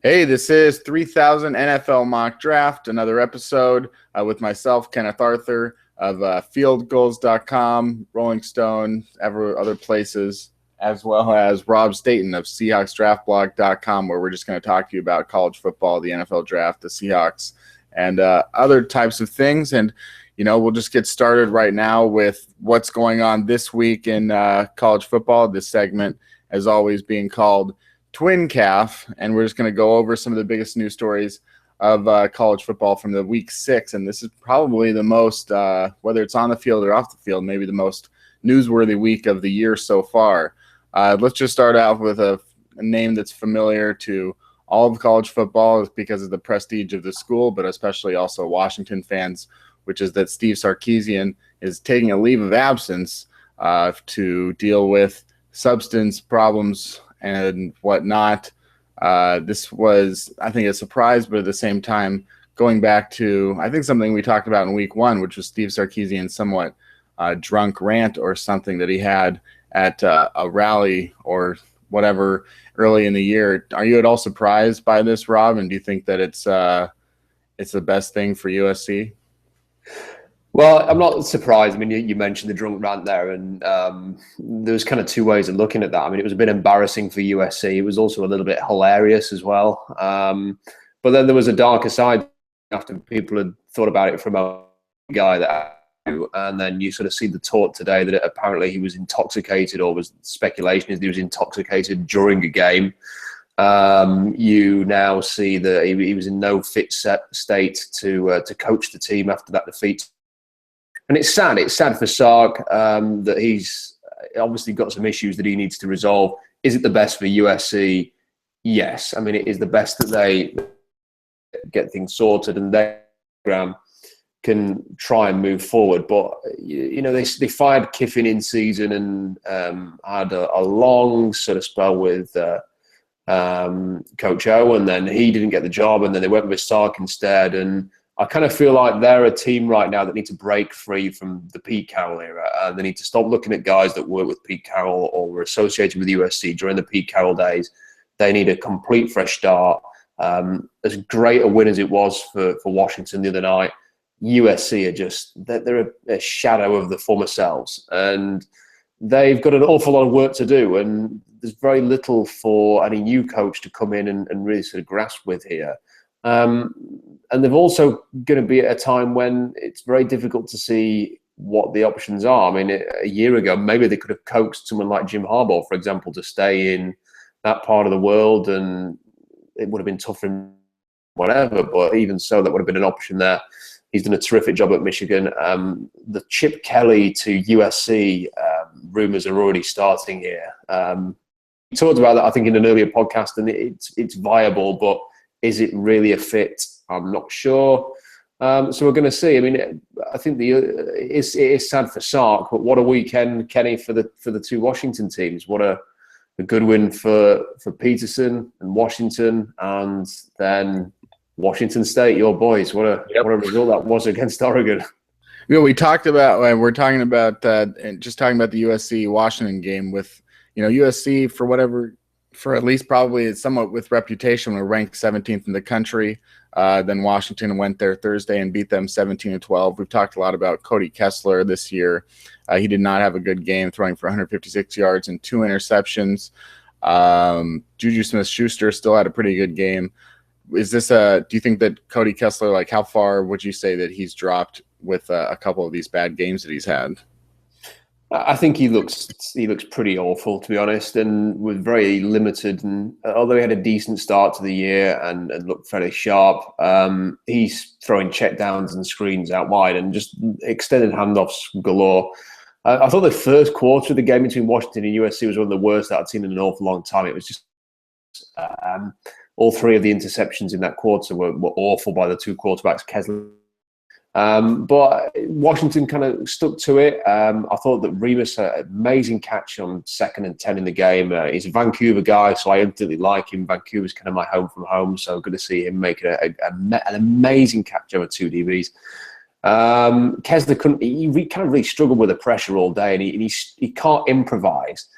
Hey, this is 3000 NFL Mock Draft, another episode with myself, Kenneth Arthur of fieldgoals.com, Rolling Stone, other places, as well as Rob Staten of SeahawksDraftBlog.com, where we're just going to talk to you about college football, the NFL draft, the Seahawks, and other types of things. And, we'll just get started right now with what's going on this week in college football. This segment, as always, being called Twin Calf, and we're just going to go over some of the biggest news stories of college football from the week 6. And this is probably the most, whether it's on the field or off the field, maybe the most newsworthy week of the year so far. Let's just start out with a name that's familiar to all of college football because of the prestige of the school, but especially also Washington fans, which is that Steve Sarkisian is taking a leave of absence to deal with substance problems and whatnot. This was, I think, a surprise, but at the same time, going back to, I think, something we talked about in week 1, which was Steve Sarkisian's somewhat drunk rant or something that he had at a rally or whatever early in the year. Are you at all surprised by this, Rob? And do you think that it's the best thing for USC? Well, I'm not surprised. I mean, you mentioned the drunk rant there, and there's kind of two ways of looking at that. I mean, it was a bit embarrassing for USC. It was also a little bit hilarious as well. But then there was a darker side after people had thought about it from a guy that, and then you sort of see the talk today that apparently he was intoxicated, or was speculation is he was intoxicated during a game. You now see that he was in no fit state to coach the team after that defeat. And it's sad. It's sad for Sark that he's obviously got some issues that he needs to resolve. Is it the best for USC? Yes. I mean, it is the best that they get things sorted and their program can try and move forward. But, they fired Kiffin in season and had a long sort of spell with Coach O, and then he didn't get the job, and then they went with Sark instead. And I kind of feel like they're a team right now that need to break free from the Pete Carroll era. They need to stop looking at guys that work with Pete Carroll or were associated with USC during the Pete Carroll days. They need a complete fresh start. As great a win as it was for Washington the other night, USC are they're a shadow of the former selves. And they've got an awful lot of work to do. And there's very little for any new coach to come in and really sort of grasp with here. And they've also going to be at a time when it's very difficult to see what the options are. I mean, a year ago, maybe they could have coaxed someone like Jim Harbaugh, for example, to stay in that part of the world, and it would have been tough for him, whatever. But even so, that would have been an option there. He's done a terrific job at Michigan. The Chip Kelly to USC rumors are already starting here. We talked about that, I think, in an earlier podcast, and it's viable, but is it really a fit? I'm not sure. So we're going to see. I mean, I think it is sad for Sark, but what a weekend, Kenny, for the two Washington teams. What a good win for Peterson and Washington, and then Washington State, your boys. What a result that was against Oregon. We talked about, we're talking about and just talking about the USC Washington game with, USC for at least probably somewhat with reputation, we're ranked 17th in the country. Then Washington went there Thursday and beat them 17-12. We've talked a lot about Cody Kessler this year. He did not have a good game, throwing for 156 yards and 2 interceptions. Juju Smith-Schuster still had a pretty good game. Is this do you think that Cody Kessler, how far would you say that he's dropped with a couple of these bad games that he's had? I think he looks pretty awful, to be honest, and was very limited. And although he had a decent start to the year and looked fairly sharp, he's throwing checkdowns and screens out wide and just extended handoffs galore. I thought the first quarter of the game between Washington and USC was one of the worst that I'd seen in an awful long time. It was just all 3 of the interceptions in that quarter were awful by the 2 quarterbacks, Kessler. But Washington kind of stuck to it. I thought that Remus had an amazing catch on 2nd and 10 in the game. He's a Vancouver guy, so I instantly like him. Vancouver's kind of my home from home, so good to see him make an amazing catch over 2 DBs. Kessler couldn't. He kind of really struggled with the pressure all day, and he can't improvise.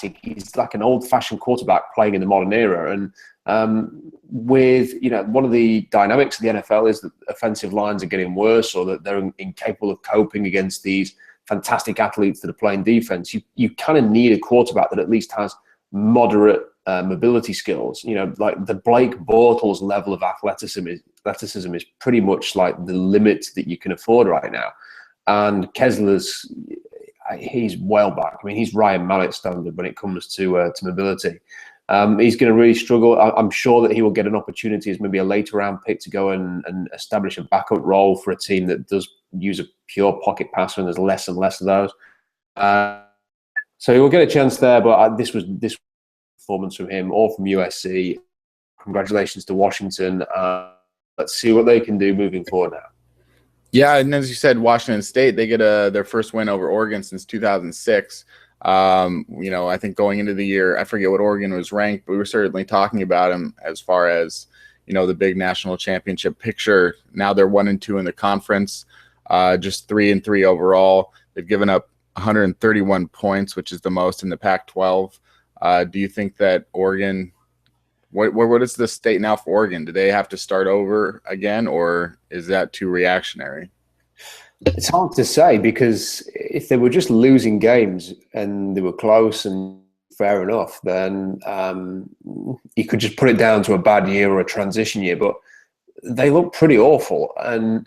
He's like an old-fashioned quarterback playing in the modern era. And with, one of the dynamics of the NFL is that offensive lines are getting worse, or that they're incapable of coping against these fantastic athletes that are playing defense. You kind of need a quarterback that at least has moderate mobility skills. Like the Blake Bortles level of athleticism is pretty much like the limit that you can afford right now. And he's well back. I mean, he's Ryan Mallett standard when it comes to mobility. He's going to really struggle. I'm sure that he will get an opportunity as maybe a later round pick to go and establish a backup role for a team that does use a pure pocket passer, and there's less and less of those. So he will get a chance there, but this performance from him or from USC. Congratulations to Washington. Let's see what they can do moving forward now. Yeah, and as you said, Washington State, they get their first win over Oregon since 2006. I think going into the year, I forget what Oregon was ranked, but we were certainly talking about them as far as, the big national championship picture. Now they're 1-2 in the conference, just 3-3 overall. They've given up 131 points, which is the most in the Pac-12. Do you think that Oregon, what is the state now for Oregon? Do they have to start over again, or is that too reactionary? It's hard to say, because if they were just losing games and they were close and fair enough, then you could just put it down to a bad year or a transition year. But they look pretty awful. And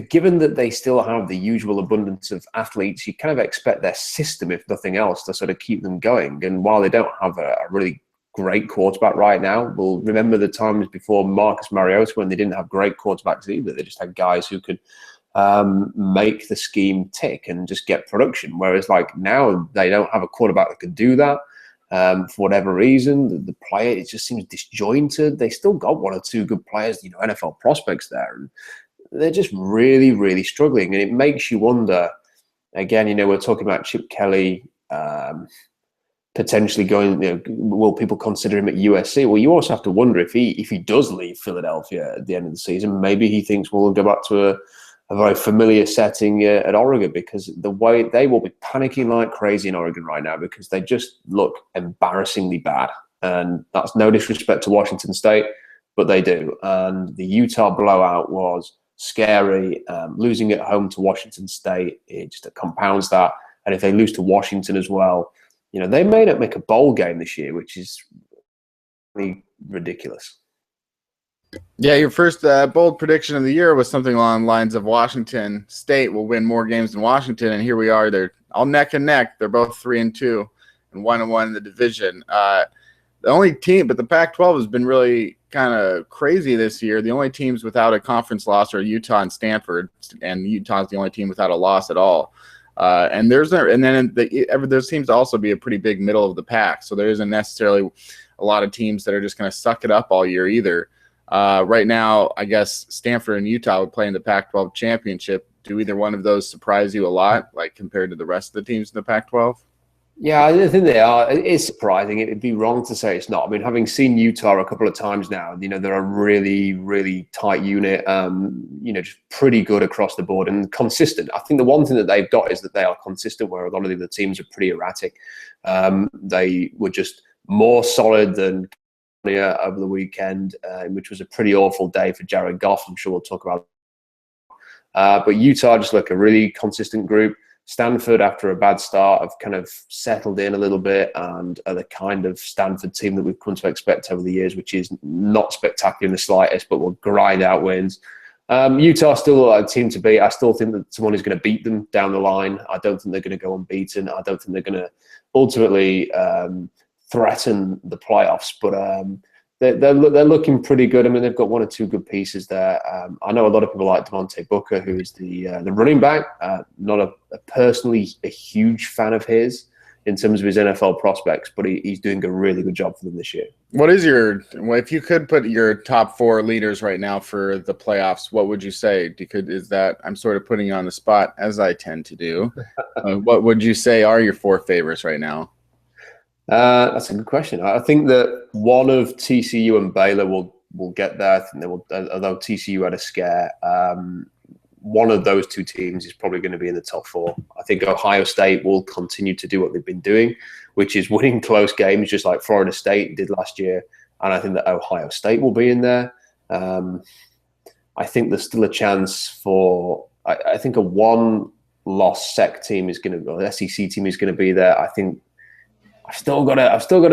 given that they still have the usual abundance of athletes, you kind of expect their system, if nothing else, to sort of keep them going. And while they don't have a really great quarterback right now, we'll remember the times before Marcus Mariota when they didn't have great quarterbacks either. They just had guys who could make the scheme tick and just get production. Whereas like now they don't have a quarterback that can do that. For whatever reason, the player, it just seems disjointed. They still got one or two good players, NFL prospects there, and they're just really, really struggling. And it makes you wonder, again, we're talking about Chip Kelly potentially going, will people consider him at USC? Well, you also have to wonder if he does leave Philadelphia at the end of the season, maybe he thinks, well, we'll go back to a very familiar setting at Oregon, because the way they will be panicking like crazy in Oregon right now, because they just look embarrassingly bad. And that's no disrespect to Washington State, but they do. And the Utah blowout was scary. Losing at home to Washington State, it just compounds that. And if they lose to Washington as well, they may not make a bowl game this year, which is really ridiculous. Yeah, your first bold prediction of the year was something along the lines of Washington State will win more games than Washington, and here we are. They're all neck and neck. They're both 3-2 and 1-1 in the division. The only team, but the Pac-12 has been really kind of crazy this year. The only teams without a conference loss are Utah and Stanford, and Utah's the only team without a loss at all. And there seems to also be a pretty big middle of the pack, so there isn't necessarily a lot of teams that are just going to suck it up all year either. Right now, I guess Stanford and Utah would play in the Pac-12 championship. Do either one of those surprise you a lot, like compared to the rest of the teams in the Pac-12? Yeah, I think they are. It is surprising. It'd be wrong to say it's not. I mean, having seen Utah a couple of times now, they're a really, really tight unit, just pretty good across the board and consistent. I think the one thing that they've got is that they are consistent, where a lot of the other teams are pretty erratic. They were just more solid than over the weekend, which was a pretty awful day for Jared Goff. I'm sure we'll talk about that. But Utah just look a really consistent group. Stanford, after a bad start, have kind of settled in a little bit and are the kind of Stanford team that we've come to expect over the years, which is not spectacular in the slightest, but will grind out wins. Utah still a team to beat. I still think that someone is going to beat them down the line. I don't think they're going to go unbeaten. I don't think they're going to ultimately threaten the playoffs, but they're looking pretty good. I mean, they've got one or two good pieces there. I know a lot of people like Devontae Booker, who is the running back. Not personally a huge fan of his in terms of his NFL prospects, but he's doing a really good job for them this year. If you could put your top four leaders right now for the playoffs, what would you say? I'm sort of putting you on the spot, as I tend to do. What would you say are your four favorites right now? That's a good question. I think that one of TCU and Baylor will get there. I think they will, although TCU had a scare. One of those two teams is probably going to be in the top four. I think Ohio State will continue to do what they've been doing. which is winning close games, just like Florida State did last year. And I think that Ohio State will be in there. I think there's still a chance for, I think a one-loss SEC team is going to, or the SEC team is going to be there. I think I've still got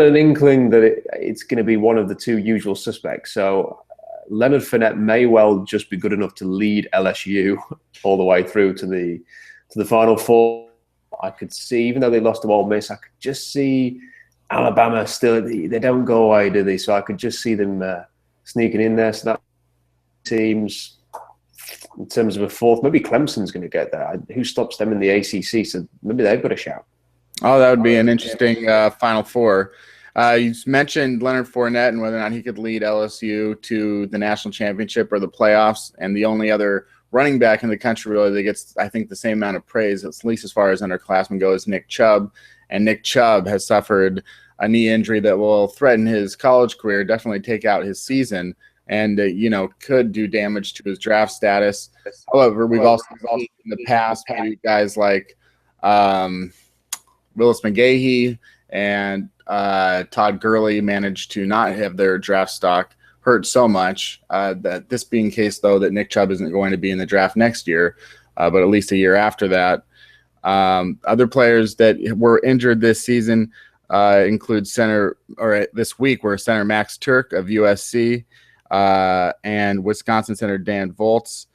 an inkling that it's going to be one of the two usual suspects. So Leonard Fournette may well just be good enough to lead LSU all the way through to the Final Four. I could see, even though they lost to Ole Miss, I could just see Alabama still. They don't go away, do they? So I could just see them sneaking in there. So that teams, in terms of a fourth, maybe Clemson's going to get there. Who stops them in the ACC? So maybe they've got a shout. Oh, that would be an interesting Final Four. You mentioned Leonard Fournette and whether or not he could lead LSU to the national championship or the playoffs. And the only other running back in the country really that gets, I think, the same amount of praise, at least as far as underclassmen go, is Nick Chubb. And Nick Chubb has suffered a knee injury that will threaten his college career, definitely take out his season, and could do damage to his draft status. However, we've also seen in the past guys like Willis McGahee and Todd Gurley managed to not have their draft stock hurt so much that this being the case, though, that Nick Chubb isn't going to be in the draft next year, but at least a year after that. Other players that were injured this season include this week were center Max Turk of USC and Wisconsin center Dan Volz.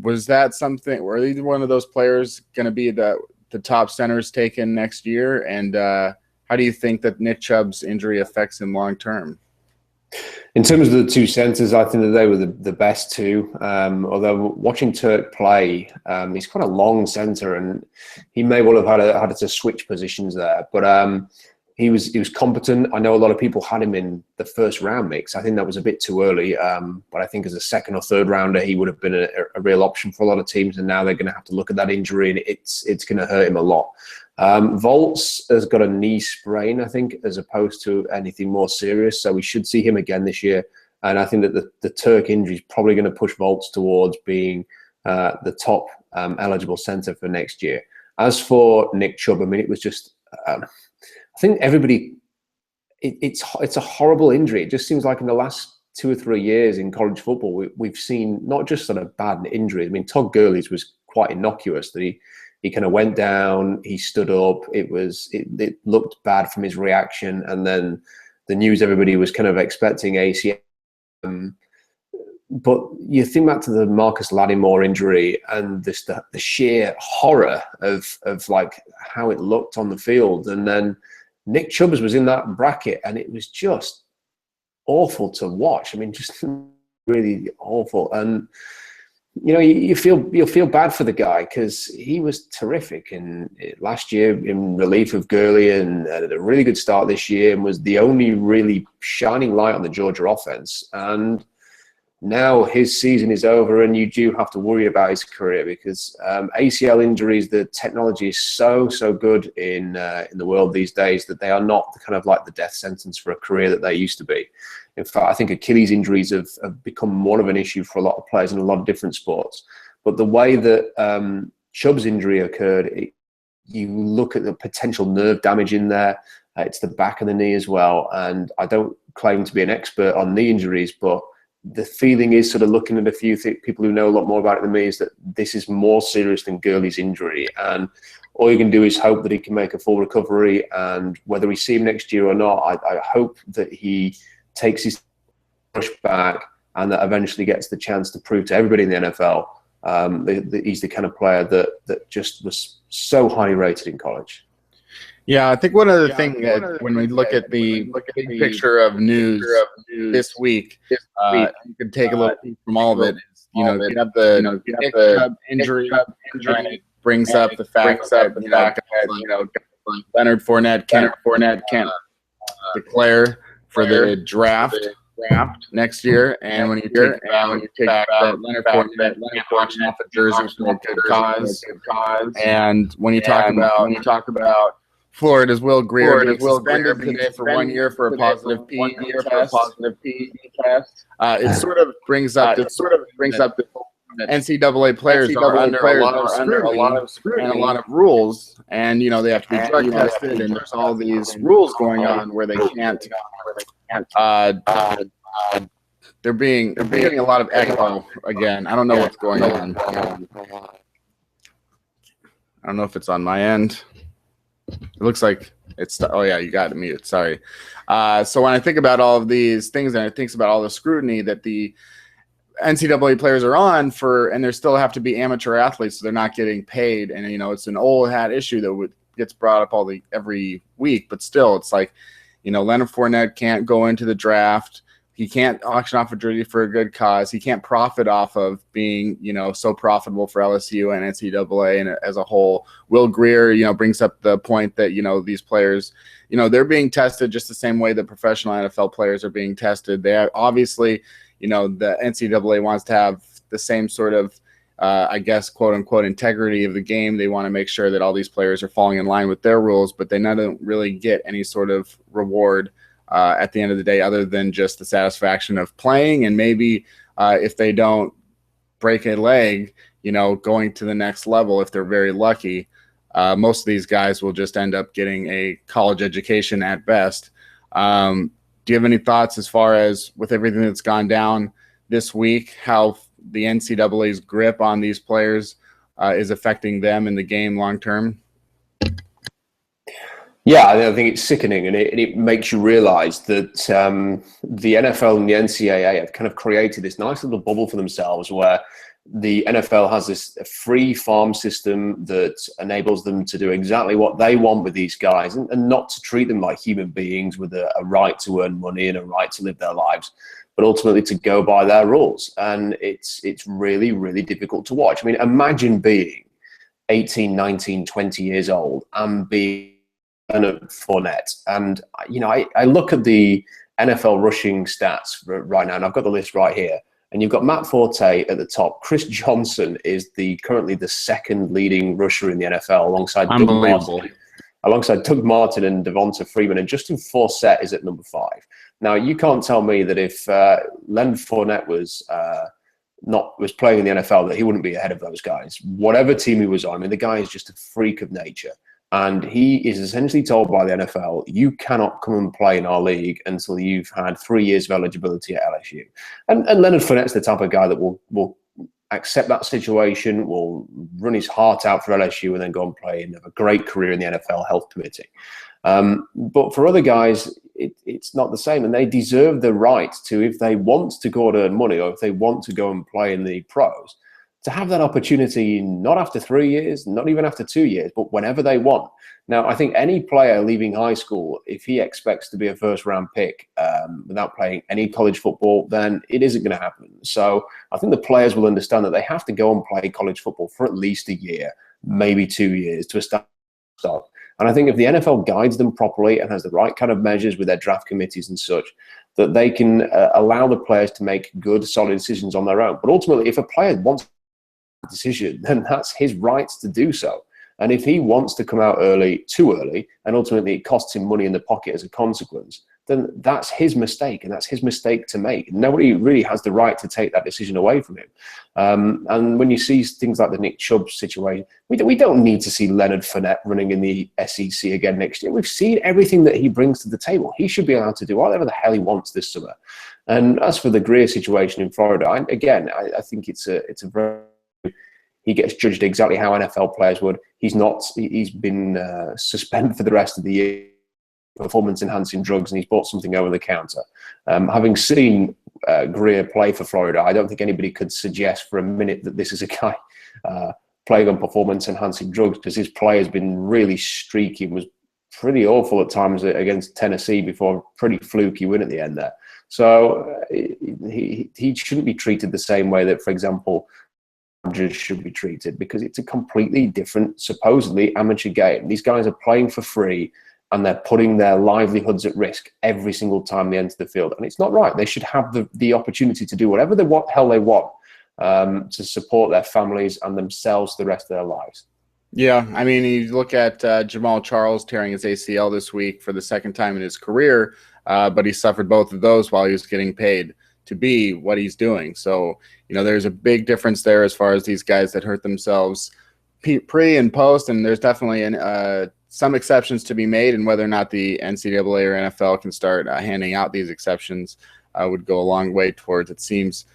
Was that something? Were either one of those players going to be the top centers taken next year? And how do you think that Nick Chubb's injury affects him long term? In terms of the two centers, I think that they were the best two. Although watching Turk play, he's quite a long center, and he may well have had to switch positions there. But he was competent. I know a lot of people had him in the first round mix. I think that was a bit too early. But I think as a second or third rounder, he would have been a real option for a lot of teams. And now they're going to have to look at that injury, and it's going to hurt him a lot. Volz has got a knee sprain, I think, as opposed to anything more serious. So we should see him again this year. And I think that the Turk injury is probably going to push Volz towards being the top eligible center for next year. As for Nick Chubb, I mean, it was just, I think everybody, it's a horrible injury. It just seems like in the last 2 or 3 years in college football, we've seen not just sort of bad injuries. I mean, Todd Gurley's was quite innocuous, that he kind of went down, he stood up, it looked bad from his reaction, and then the news everybody was kind of expecting ACL. But you think back to the Marcus Lattimore injury and the sheer horror of like how it looked on the field, and then Nick Chubb was in that bracket, and it was just awful to watch. I mean, just really awful. And you'll feel bad for the guy because he was terrific last year in relief of Gurley, and had a really good start this year, and was the only really shining light on the Georgia offense. And now his season is over, and you do have to worry about his career because ACL injuries, the technology is so good in the world these days that they are not the kind of like the death sentence for a career that they used to be. In fact, I think Achilles injuries have become more of an issue for a lot of players in a lot of different sports. But the way that Chubb's injury occurred, you look at the potential nerve damage in there. It's the back of the knee as well. And I don't claim to be an expert on knee injuries, but the feeling is, sort of looking at a few people who know a lot more about it than me, is that this is more serious than Gurley's injury. And all you can do is hope that he can make a full recovery. And whether we see him next year or not, I hope that he takes his push back and that eventually gets the chance to prove to everybody in the NFL that he's the kind of player that just was so highly rated in college. Yeah, I think one other thing when we look at the big picture of news this week, you can take a little piece from all of it. You have the Chubb injury, and it brings up the fact that Leonard Fournette can't declare for the draft next year, and when you take back that Leonard Fournette can't auction off a jersey for a good cause, and when you talk about Florida's Will Grier being suspended today for 1 year for a positive PED test, it sort of brings up the NCAA players are under a lot of scrutiny and a lot of rules, and they have to be drug tested, and there's all these rules going on where they can't. They're getting a lot of echo again. I don't know what's going on. I don't know if it's on my end. It looks like it's. Oh yeah, you got it muted. Sorry. So when I think about all of these things, and I think about all the scrutiny that the NCAA players are on and they still have to be amateur athletes, so they're not getting paid. And it's an old hat issue that gets brought up every week, but still, it's like, Leonard Fournette can't go into the draft. He can't auction off a jersey for a good cause. He can't profit off of being, so profitable for LSU and NCAA and as a whole. Will Greer, brings up the point that, these players, they're being tested just the same way that professional NFL players are being tested. They are obviously, the NCAA wants to have the same sort of, I guess, quote unquote, integrity of the game. They want to make sure that all these players are falling in line with their rules, but they don't really get any sort of reward at the end of the day, other than just the satisfaction of playing, and maybe if they don't break a leg, going to the next level if they're very lucky. Most of these guys will just end up getting a college education at best. Do you have any thoughts as far as, with everything that's gone down this week, how the NCAA's grip on these players is affecting them in the game long term? Yeah, I think it's sickening, and it makes you realize that the NFL and the NCAA have kind of created this nice little bubble for themselves where the NFL has this free farm system that enables them to do exactly what they want with these guys, and not to treat them like human beings with a right to earn money and a right to live their lives, but ultimately to go by their rules. And it's really, really difficult to watch. I mean, imagine being 18, 19, 20 years old and being Leonard Fournette. And, I look at the NFL rushing stats right now, and I've got the list right here. And you've got Matt Forte at the top. Chris Johnson is currently the second leading rusher in the NFL alongside Doug Martin and Devonta Freeman. And Justin Forsett is at number 5. Now, you can't tell me that if Leonard Fournette was playing in the NFL, that he wouldn't be ahead of those guys. Whatever team he was on, I mean, the guy is just a freak of nature. And he is essentially told by the NFL, you cannot come and play in our league until you've had 3 years of eligibility at LSU. And Leonard Fournette's the type of guy that will accept that situation, will run his heart out for LSU and then go and play and have a great career in the NFL, health permitting. But for other guys, it's not the same. And they deserve the right to, if they want to go and earn money, or if they want to go and play in the pros, to have that opportunity, not after 3 years, not even after 2 years, but whenever they want. Now, I think any player leaving high school, if he expects to be a first-round pick without playing any college football, then it isn't going to happen. So I think the players will understand that they have to go and play college football for at least a year, maybe 2 years to establish. And I think if the NFL guides them properly and has the right kind of measures with their draft committees and such, that they can allow the players to make good, solid decisions on their own. But ultimately, if a player wants decision, then that's his right to do so. And if he wants to come out too early, and ultimately it costs him money in the pocket as a consequence, then that's his mistake, and that's his mistake to make. Nobody really has the right to take that decision away from him. And when you see things like the Nick Chubb situation, we don't need to see Leonard Fournette running in the SEC again next year. We've seen everything that he brings to the table. He should be allowed to do whatever the hell he wants this summer. And as for the Greer situation in Florida, I think it's a very, he gets judged exactly how NFL players would. He's been suspended for the rest of the year, performance-enhancing drugs, and he's bought something over the counter. Having seen Greer play for Florida, I don't think anybody could suggest for a minute that this is a guy playing on performance-enhancing drugs, because his play has been really streaky, was pretty awful at times against Tennessee before a pretty fluky win at the end there. So he shouldn't be treated the same way that, for example, should be treated, because it's a completely different, supposedly amateur game. These guys are playing for free, and they're putting their livelihoods at risk every single time they enter the field, and it's not right. They should have the opportunity to do whatever they want to support their families and themselves the rest of their lives. Yeah, I mean, you look at Jamal Charles tearing his ACL this week for the second time in his career, but he suffered both of those while he was getting paid. to be what he's doing. So, there's a big difference there as far as these guys that hurt themselves pre and post, and there's definitely some exceptions to be made, and whether or not the NCAA or NFL can start handing out these exceptions would go a long way towards, it seems,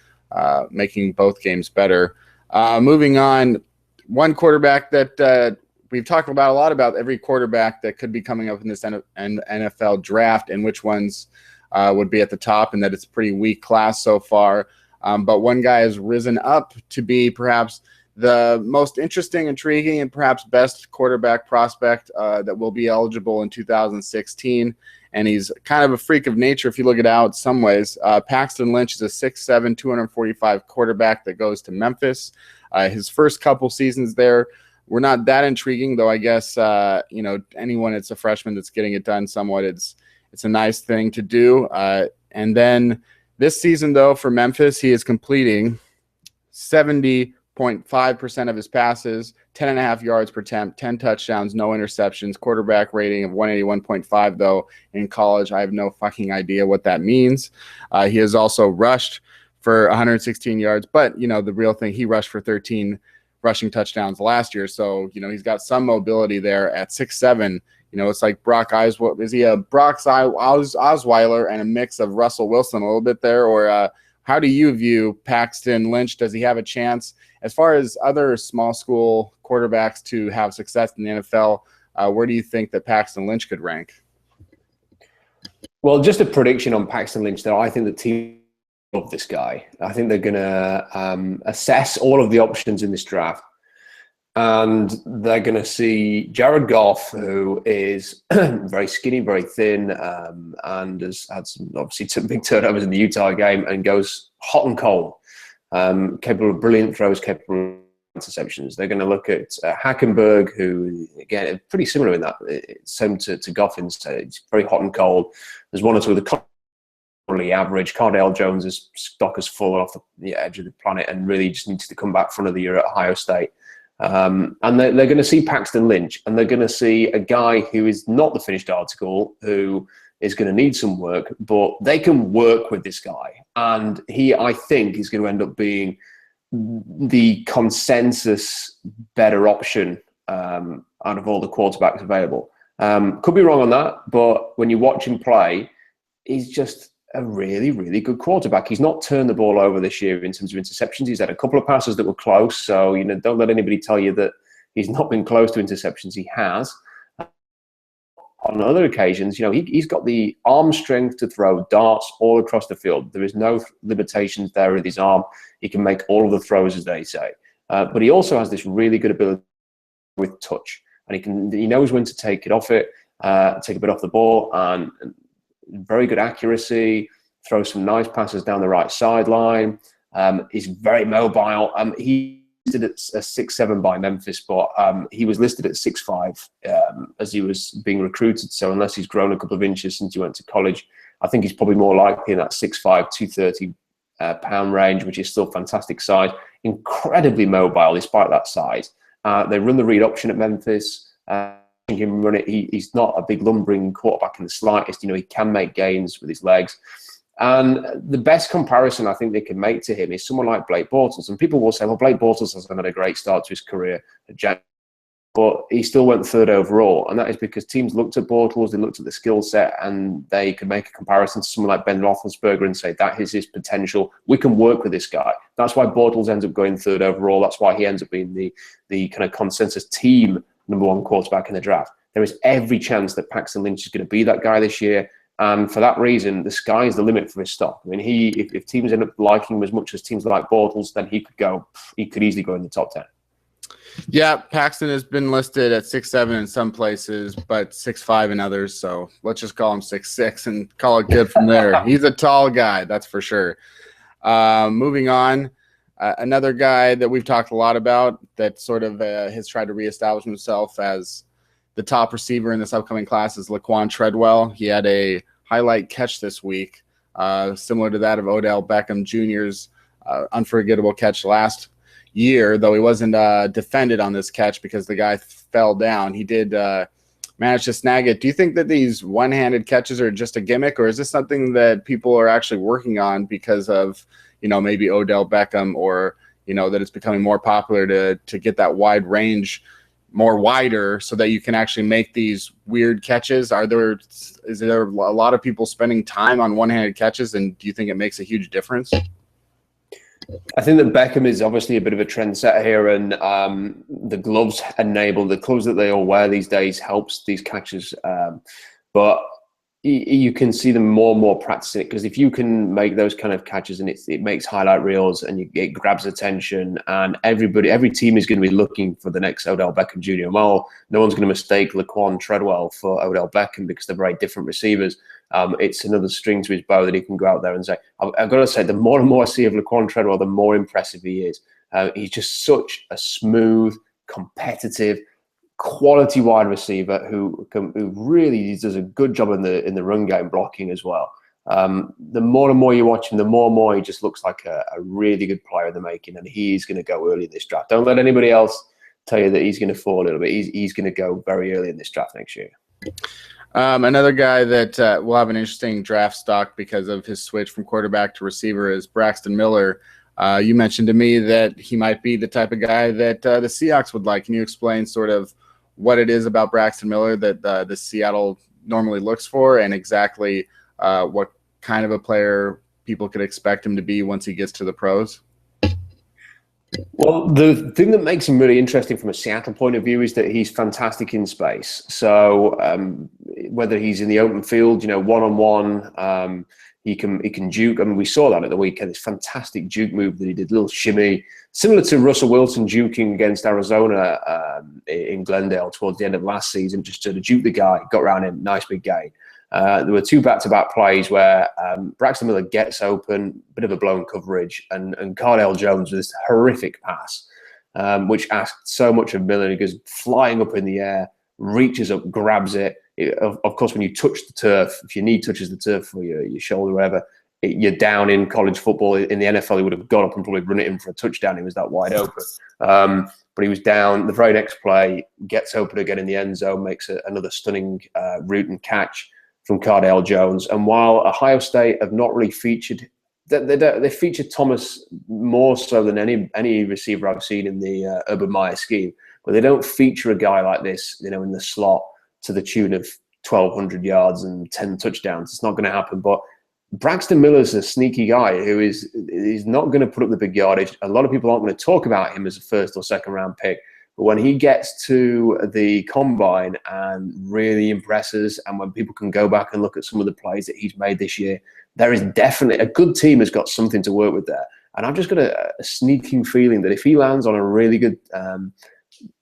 making both games better. Moving on, one quarterback that we've talked about a lot about every quarterback that could be coming up in this NFL draft and which ones would be at the top, and that it's a pretty weak class so far. But one guy has risen up to be perhaps the most interesting, intriguing, and perhaps best quarterback prospect that will be eligible in 2016. And he's kind of a freak of nature if you look it out some ways. Paxton Lynch is a 6'7", 245 quarterback that goes to Memphis. His first couple seasons there were not that intriguing, though I guess, anyone that's a freshman that's getting it done somewhat, it's a nice thing to do. And then this season, though, for Memphis, he is completing 70.5% of his passes, 10.5 yards per attempt, 10 touchdowns, no interceptions, quarterback rating of 181.5, though, in college. I have no fucking idea what that means. He has also rushed for 116 yards, but, the real thing, he rushed for 13 rushing touchdowns last year. So, he's got some mobility there at 6'7". It's like Brock Osweiler. Is he a Brock Osweiler and a mix of Russell Wilson a little bit there? Or how do you view Paxton Lynch? Does he have a chance? As far as other small school quarterbacks to have success in the NFL, where do you think that Paxton Lynch could rank? Well, just a prediction on Paxton Lynch, though. I think the team love this guy. I think they're going to assess all of the options in this draft. And they're going to see Jared Goff, who is very skinny, very thin, and has had some big turnovers in the Utah game and goes hot and cold, capable of brilliant throws, capable of interceptions. They're going to look at Hackenberg, who, again, pretty similar in that. It's same to Goff in stage. Very hot and cold. There's one or two of the average. Cardale Jones' stock has fallen off the edge of the planet and really just needs to come back front of the year at Ohio State. And they're going to see Paxton Lynch, and they're going to see a guy who is not the finished article, who is going to need some work, but they can work with this guy. And he, I think, is going to end up being the consensus better option out of all the quarterbacks available. Could be wrong on that, but when you watch him play, he's just a really, really good quarterback. He's not turned the ball over this year in terms of interceptions. He's had a couple of passes that were close. So, don't let anybody tell you that he's not been close to interceptions. He has. On other occasions, he's got the arm strength to throw darts all across the field. There is no limitations there with his arm. He can make all of the throws, as they say. But he also has this really good ability with touch. And he knows when to take it off it, take a bit off the ball, and very good accuracy, throws some nice passes down the right sideline. He's very mobile. He listed at 6'7" by Memphis, but he was listed at 6'5" as he was being recruited. So unless he's grown a couple of inches since he went to college, I think he's probably more likely in that 6'5", 230 pound range, which is still fantastic size. Incredibly mobile despite that size. They run the read option at Memphis. Him run it. He's not a big lumbering quarterback in the slightest. He can make gains with his legs. And the best comparison I think they can make to him is someone like Blake Bortles. And people will say, well, Blake Bortles hasn't had a great start to his career at Jack, but he still went third overall. And that is because teams looked at Bortles, they looked at the skill set, and they could make a comparison to someone like Ben Roethlisberger and say, that is his potential. We can work with this guy. That's why Bortles ends up going third overall. That's why he ends up being the kind of consensus team number one quarterback in the draft. There is every chance that Paxton Lynch is going to be that guy this year. And for that reason, the sky is the limit for his stock. I mean, if teams end up liking him as much as teams like Bortles, then he could easily go in the top 10. Yeah, Paxton has been listed at 6'7" in some places, but 6'5" in others. So let's just call him 6'6" and call it good from there. He's a tall guy, that's for sure. Moving on. Another guy that we've talked a lot about that sort of has tried to reestablish himself as the top receiver in this upcoming class is Laquan Treadwell. He had a highlight catch this week, similar to that of Odell Beckham Jr.'s unforgettable catch last year, though he wasn't defended on this catch because the guy fell down. He did managed to snag it. Do you think that these one-handed catches are just a gimmick, or is this something that people are actually working on because of, maybe Odell Beckham, or, that it's becoming more popular to get that wide range more wider so that you can actually make these weird catches? Is there a lot of people spending time on one-handed catches, and do you think it makes a huge difference? I think that Beckham is obviously a bit of a trendsetter here, and the gloves the gloves that they all wear these days helps these catches. But you can see them more and more practicing it, because if you can make those kind of catches and it makes highlight reels and it grabs attention, and every team is going to be looking for the next Odell Beckham Jr. Well, no one's going to mistake Laquan Treadwell for Odell Beckham because they're very different receivers. It's another string to his bow that he can go out there and say. I've got to say, the more and more I see of Laquan Treadwell, the more impressive he is. He's just such a smooth, competitive, quality wide receiver who really does a good job in the run game, blocking as well. The more and more you watch him, the more and more he just looks like a really good player in the making, and he's going to go early in this draft. Don't let anybody else tell you that he's going to fall a little bit. He's going to go very early in this draft next year. Another guy that will have an interesting draft stock because of his switch from quarterback to receiver is Braxton Miller. You mentioned to me that he might be the type of guy that the Seahawks would like. Can you explain sort of what it is about Braxton Miller that the Seattle normally looks for, and exactly what kind of a player people could expect him to be once he gets to the pros? Well, the thing that makes him really interesting from a Seattle point of view is that he's fantastic in space. So whether he's in the open field, one-on-one, he can juke. I mean, we saw that at the weekend, this fantastic juke move that he did, little shimmy, similar to Russell Wilson juking against Arizona in Glendale towards the end of last season, just to juke the guy, got around him, nice big gain. There were two back-to-back plays where Braxton Miller gets open, bit of a blown coverage, and Cardale Jones with this horrific pass, which asked so much of Miller. He goes flying up in the air, reaches up, grabs it. Of course, when you touch the turf, if your knee touches the turf or your shoulder, or whatever, you're down in college football. In the NFL, he would have got up and probably run it in for a touchdown. He was that wide open. But he was down. The very next play, gets open again in the end zone, makes another stunning route and catch from Cardale Jones. And while Ohio State have not really featured, they featured Thomas more so than any receiver I've seen in the Urban Meyer scheme, but they don't feature a guy like this, in the slot to the tune of 1,200 yards and 10 touchdowns. It's not going to happen. But Braxton Miller's a sneaky guy who is not going to put up the big yardage. A lot of people aren't going to talk about him as a first or second round pick. But when he gets to the combine and really impresses, and when people can go back and look at some of the plays that he's made this year, there is definitely a good team has got something to work with there. And I've just got a sneaking feeling that if he lands on a really good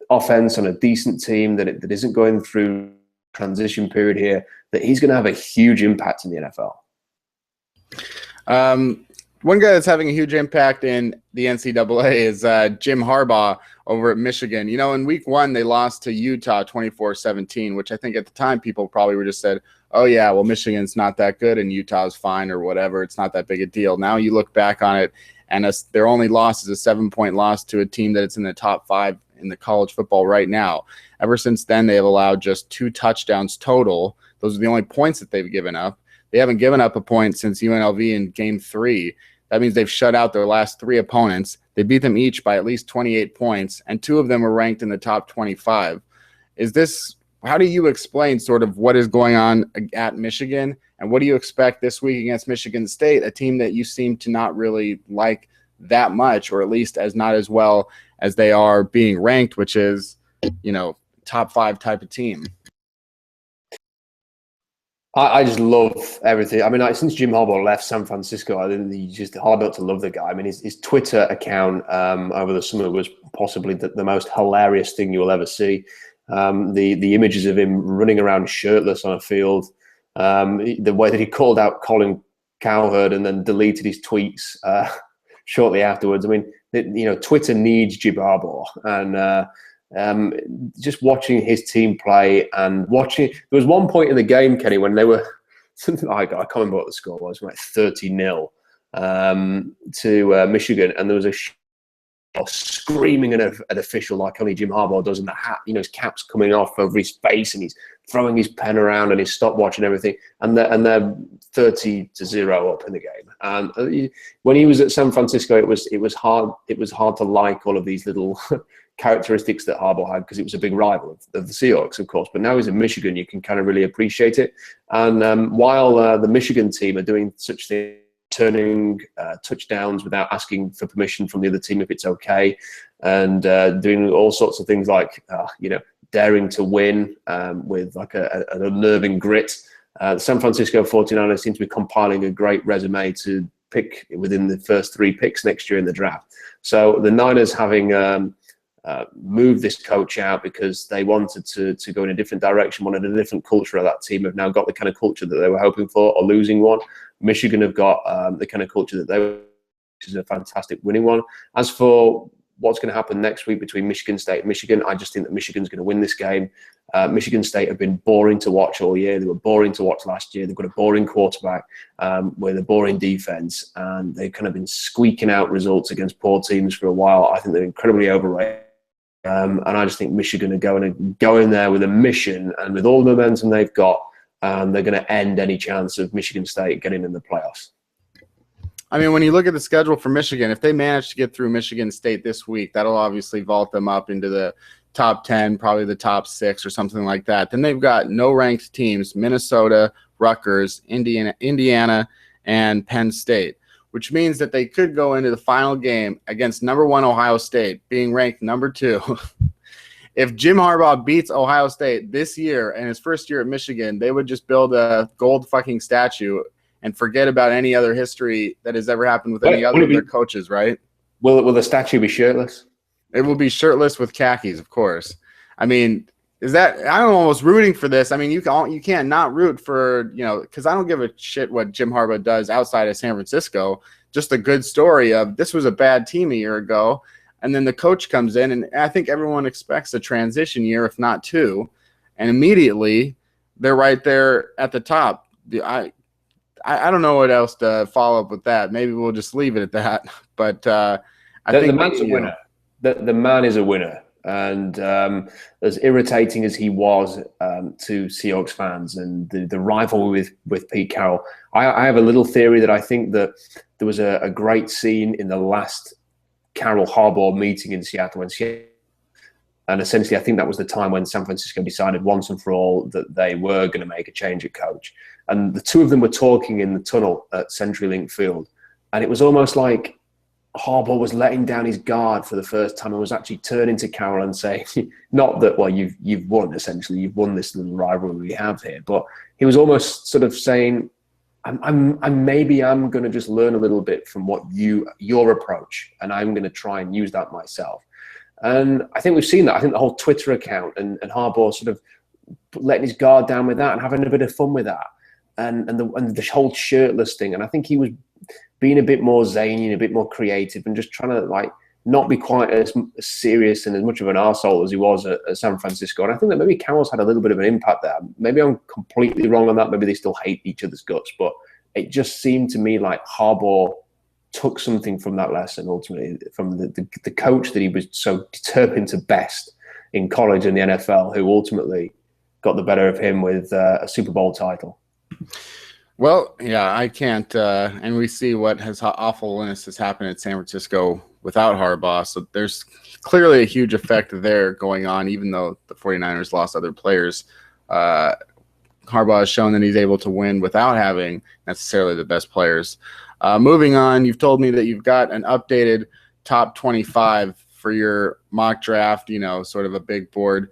offense, on a decent team that isn't going through transition period here, that he's going to have a huge impact in the NFL. One guy that's having a huge impact in the NCAA is Jim Harbaugh over at Michigan. In week one, they lost to Utah 24-17, which I think at the time people probably were just said, oh, yeah, well, Michigan's not that good and Utah's fine or whatever. It's not that big a deal. Now you look back on it, and their only loss is a 7-point loss to a team that's in the top 5 in the college football right now. Ever since then, they have allowed just 2 touchdowns total. Those are the only points that they've given up. They haven't given up a point since UNLV in Game 3. That means they've shut out their last 3 opponents. They beat them each by at least 28 points, and 2 of them are ranked in the top 25. How do you explain sort of what is going on at Michigan, and what do you expect this week against Michigan State, a team that you seem to not really like that much, or at least not as well as they are being ranked, which is, top 5 type of team? I just love everything. I mean, since Jim Harbaugh left San Francisco, I think it's just hard not to love the guy. I mean, his Twitter account over the summer was possibly the most hilarious thing you'll ever see. The images of him running around shirtless on a field, the way that he called out Colin Cowherd and then deleted his tweets shortly afterwards. I mean, Twitter needs Jim Harbaugh, and just watching his team play and there was one point in the game, Kenny, when they were something like, I can't remember what the score was, like 30-0 to Michigan, and there was a or screaming at an official like only Jim Harbaugh does, and the hat, his cap's coming off over his face, and he's throwing his pen around and his stopwatch and everything, and they're 30-0 up in the game. And when he was at San Francisco, it was hard to like all of these little characteristics that Harbaugh had, because it was a big rival of the Seahawks, of course. But now he's in Michigan, you can kind of really appreciate it. And while the Michigan team are doing such things, turning touchdowns without asking for permission from the other team if it's okay, and doing all sorts of things like daring to win with like an unnerving grit. The San Francisco 49ers seem to be compiling a great resume to pick within the first 3 picks next year in the draft. So the Niners, having moved this coach out because they wanted to go in a different direction, wanted a different culture of that team, have now got the kind of culture that they were hoping for, or losing one. Michigan have got the kind of culture that which is a fantastic winning one. As for what's going to happen next week between Michigan State and Michigan, I just think that Michigan's going to win this game. Michigan State have been boring to watch all year. They were boring to watch last year. They've got a boring quarterback with a boring defense, and they've kind of been squeaking out results against poor teams for a while. I think they're incredibly overrated. And I just think Michigan are going to go in there with a mission, and with all the momentum they've got, they're going to end any chance of Michigan State getting in the playoffs. I mean, when you look at the schedule for Michigan, if they manage to get through Michigan State this week, that'll obviously vault them up into the top 10, probably the top 6 or something like that. Then they've got no ranked teams: Minnesota, Rutgers, Indiana, and Penn State, which means that they could go into the final game against number 1 Ohio State, being ranked number 2. If Jim Harbaugh beats Ohio State this year and his first year at Michigan, they would just build a gold fucking statue and forget about any other history that has ever happened with any other of their coaches, right? Will the statue be shirtless? It will be shirtless with khakis, of course. I mean, I'm almost rooting for this. I mean, you can't not root for, because I don't give a shit what Jim Harbaugh does outside of San Francisco. Just a good story of this was a bad team a year ago, and then the coach comes in, and I think everyone expects a transition year, if not 2, and immediately they're right there at the top. I don't know what else to follow up with that. Maybe we'll just leave it at that. But I think the man's a winner. The man is a winner. And as irritating as he was to Seahawks fans and the rivalry with Pete Carroll, I have a little theory that I think that there was a great scene in the last Carroll-Harbaugh meeting in Seattle. And essentially, I think that was the time when San Francisco decided once and for all that they were going to make a change at coach. And the two of them were talking in the tunnel at CenturyLink Field. And it was almost like Harbaugh was letting down his guard for the first time and was actually turning to Carroll and saying, not that, well, you've won, essentially. You've won this little rivalry we have here. But he was almost sort of saying, I'm going to just learn a little bit from your approach, and I'm going to try and use that myself. And I think we've seen that. I think the whole Twitter account and Harbaugh sort of letting his guard down with that and having a bit of fun with that. And the whole shirtless thing. And I think he was being a bit more zany and a bit more creative and just trying to not be quite as serious and as much of an arsehole as he was at San Francisco. And I think that maybe Carroll's had a little bit of an impact there. Maybe I'm completely wrong on that. Maybe they still hate each other's guts. But it just seemed to me like Harbaugh took something from that lesson, ultimately, from the coach that he was so determined to best in college and the NFL, who ultimately got the better of him with a Super Bowl title. Well, yeah, I can't, and we see what awfulness has happened at San Francisco without Harbaugh, so there's clearly a huge effect there going on, even though the 49ers lost other players. Harbaugh has shown that he's able to win without having necessarily the best players. Moving on, you've told me that you've got an updated top 25 for your mock draft, sort of a big board.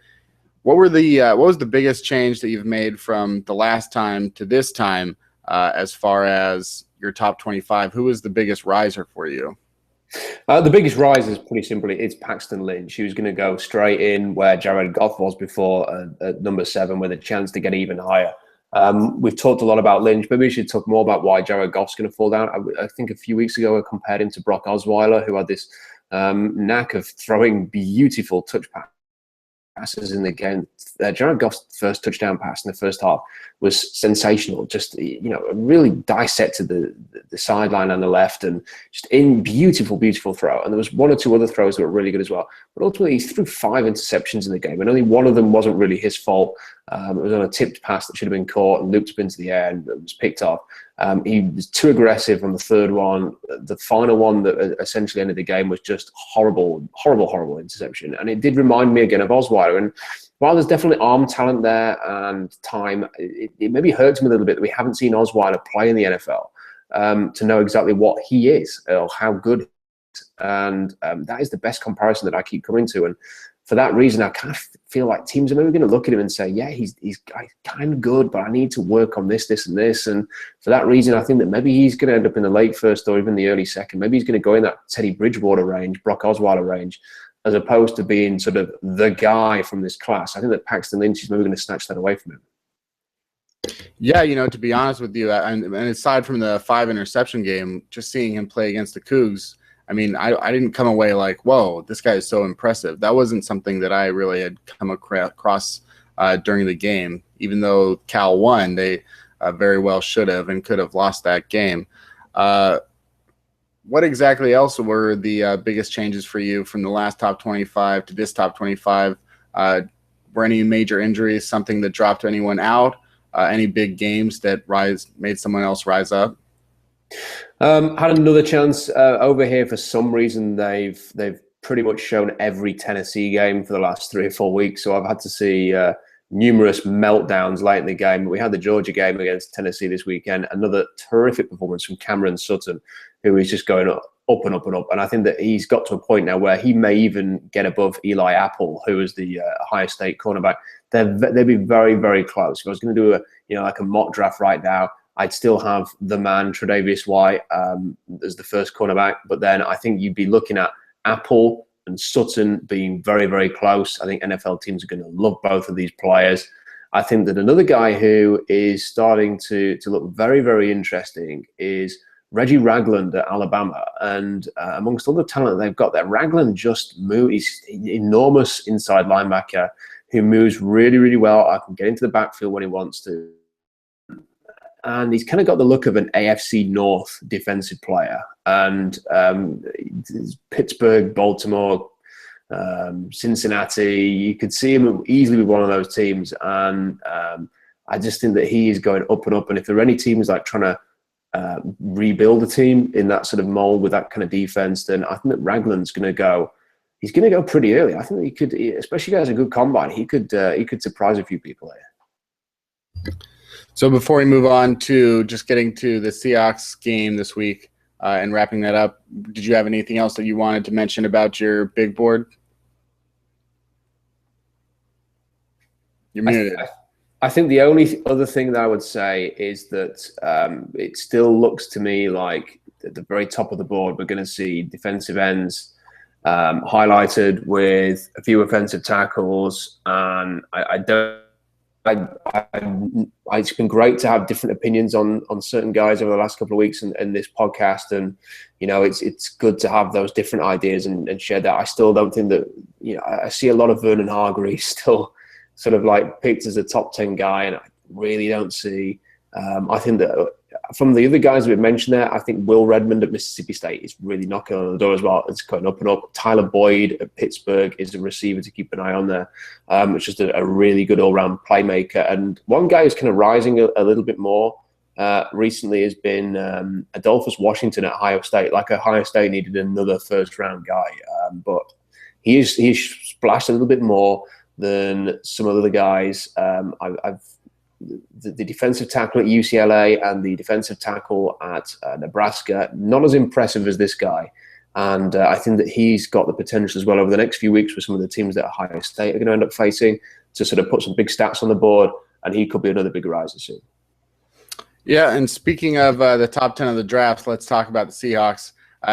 What was the biggest change that you've made from the last time to this time as far as your top 25? Who is the biggest riser for you? The biggest rise is pretty simply it's Paxton Lynch, who's going to go straight in where Jared Goff was before at number 7 with a chance to get even higher. We've talked a lot about Lynch. Maybe we should talk more about why Jared Goff's going to fall down. I think a few weeks ago I compared him to Brock Osweiler, who had this knack of throwing beautiful touch passes in the game. Jared Goff's first touchdown pass in the first half was sensational. Just really dissected the the sideline and the left, and just in beautiful throw. And there was one or two other throws that were really good as well. But ultimately, he threw 5 interceptions in the game, and only one of them wasn't really his fault. It was on a tipped pass that should have been caught and looped up into the air and was picked off. He was too aggressive on the third one. The final one that essentially ended the game was just horrible interception. And it did remind me again of Osweiler. And while there's definitely arm talent there and time, it maybe hurts me a little bit that we haven't seen Osweiler play in the NFL to know exactly what he is or how good he is. And that is the best comparison that I keep coming to. And for that reason, I kind of feel like teams are maybe going to look at him and say, yeah, he's kind of good, but I need to work on this, and this. And for that reason, I think that maybe he's going to end up in the late first or even the early second. Maybe he's going to go in that Teddy Bridgewater range, Brock Osweiler range, as opposed to being sort of the guy from this class. I think that Paxton Lynch is maybe going to snatch that away from him. Yeah, to be honest with you, and aside from the 5 interception game, just seeing him play against the Cougs, I mean, I didn't come away like, whoa, this guy is so impressive. That wasn't something that I really had come across during the game. Even though Cal won, they very well should have and could have lost that game. What exactly else were the biggest changes for you from the last top 25 to this top 25? Were any major injuries something that dropped anyone out? Any big games that made someone else rise up? Had another chance over here. For some reason, they've pretty much shown every Tennessee game for the last 3 or 4 weeks. So I've had to see numerous meltdowns late in the game. We had the Georgia game against Tennessee this weekend. Another terrific performance from Cameron Sutton, who is just going up and up and up. And I think that he's got to a point now where he may even get above Eli Apple, who is the Ohio State cornerback. They'd be very, very close. If I was going to do a mock draft right now, I'd still have the man Tre'Davious White as the first cornerback, but then I think you'd be looking at Apple and Sutton being very, very close. I think NFL teams are going to love both of these players. I think that another guy who is starting to look very, very interesting is Reggie Ragland at Alabama. And amongst all the talent that they've got there, Ragland just moves. He's an enormous inside linebacker who moves really, really well. I can get into the backfield when he wants to. And he's kind of got the look of an AFC North defensive player. And Pittsburgh, Baltimore, Cincinnati, you could see him easily with one of those teams. And I just think that he is going up and up. And if there are any teams like trying to rebuild a team in that sort of mold with that kind of defense, then I think that Ragland's going to go. He's going to go pretty early. I think that he could, especially if he has a good combine, he could surprise a few people here. So before we move on to just getting to the Seahawks game this week and wrapping that up, did you have anything else that you wanted to mention about your big board? You're muted. I think the only other thing that I would say is that it still looks to me like at the very top of the board, we're going to see defensive ends highlighted with a few offensive tackles. And it's been great to have different opinions on certain guys over the last couple of weeks in this podcast, and it's good to have those different ideas and share that. I still don't think that I see a lot of Vernon Hargreaves still sort of like picked as a top 10 guy, and I really don't see. I think that from the other guys we've mentioned there, I think Will Redmond at Mississippi State is really knocking on the door as well. It's going up and up. Tyler Boyd at Pittsburgh is a receiver to keep an eye on there. It's just a really good all-round playmaker. And one guy who's kind of rising a little bit more recently has been Adolphus Washington at Ohio State. Like Ohio State needed another first-round guy, but he's splashed a little bit more than some of the other guys. The defensive tackle at UCLA and the defensive tackle at Nebraska, not as impressive as this guy. And I think that he's got the potential as well over the next few weeks with some of the teams that Ohio State are going to end up facing to sort of put some big stats on the board, and he could be another big riser soon. Yeah, and speaking of the top 10 of the drafts, let's talk about the Seahawks.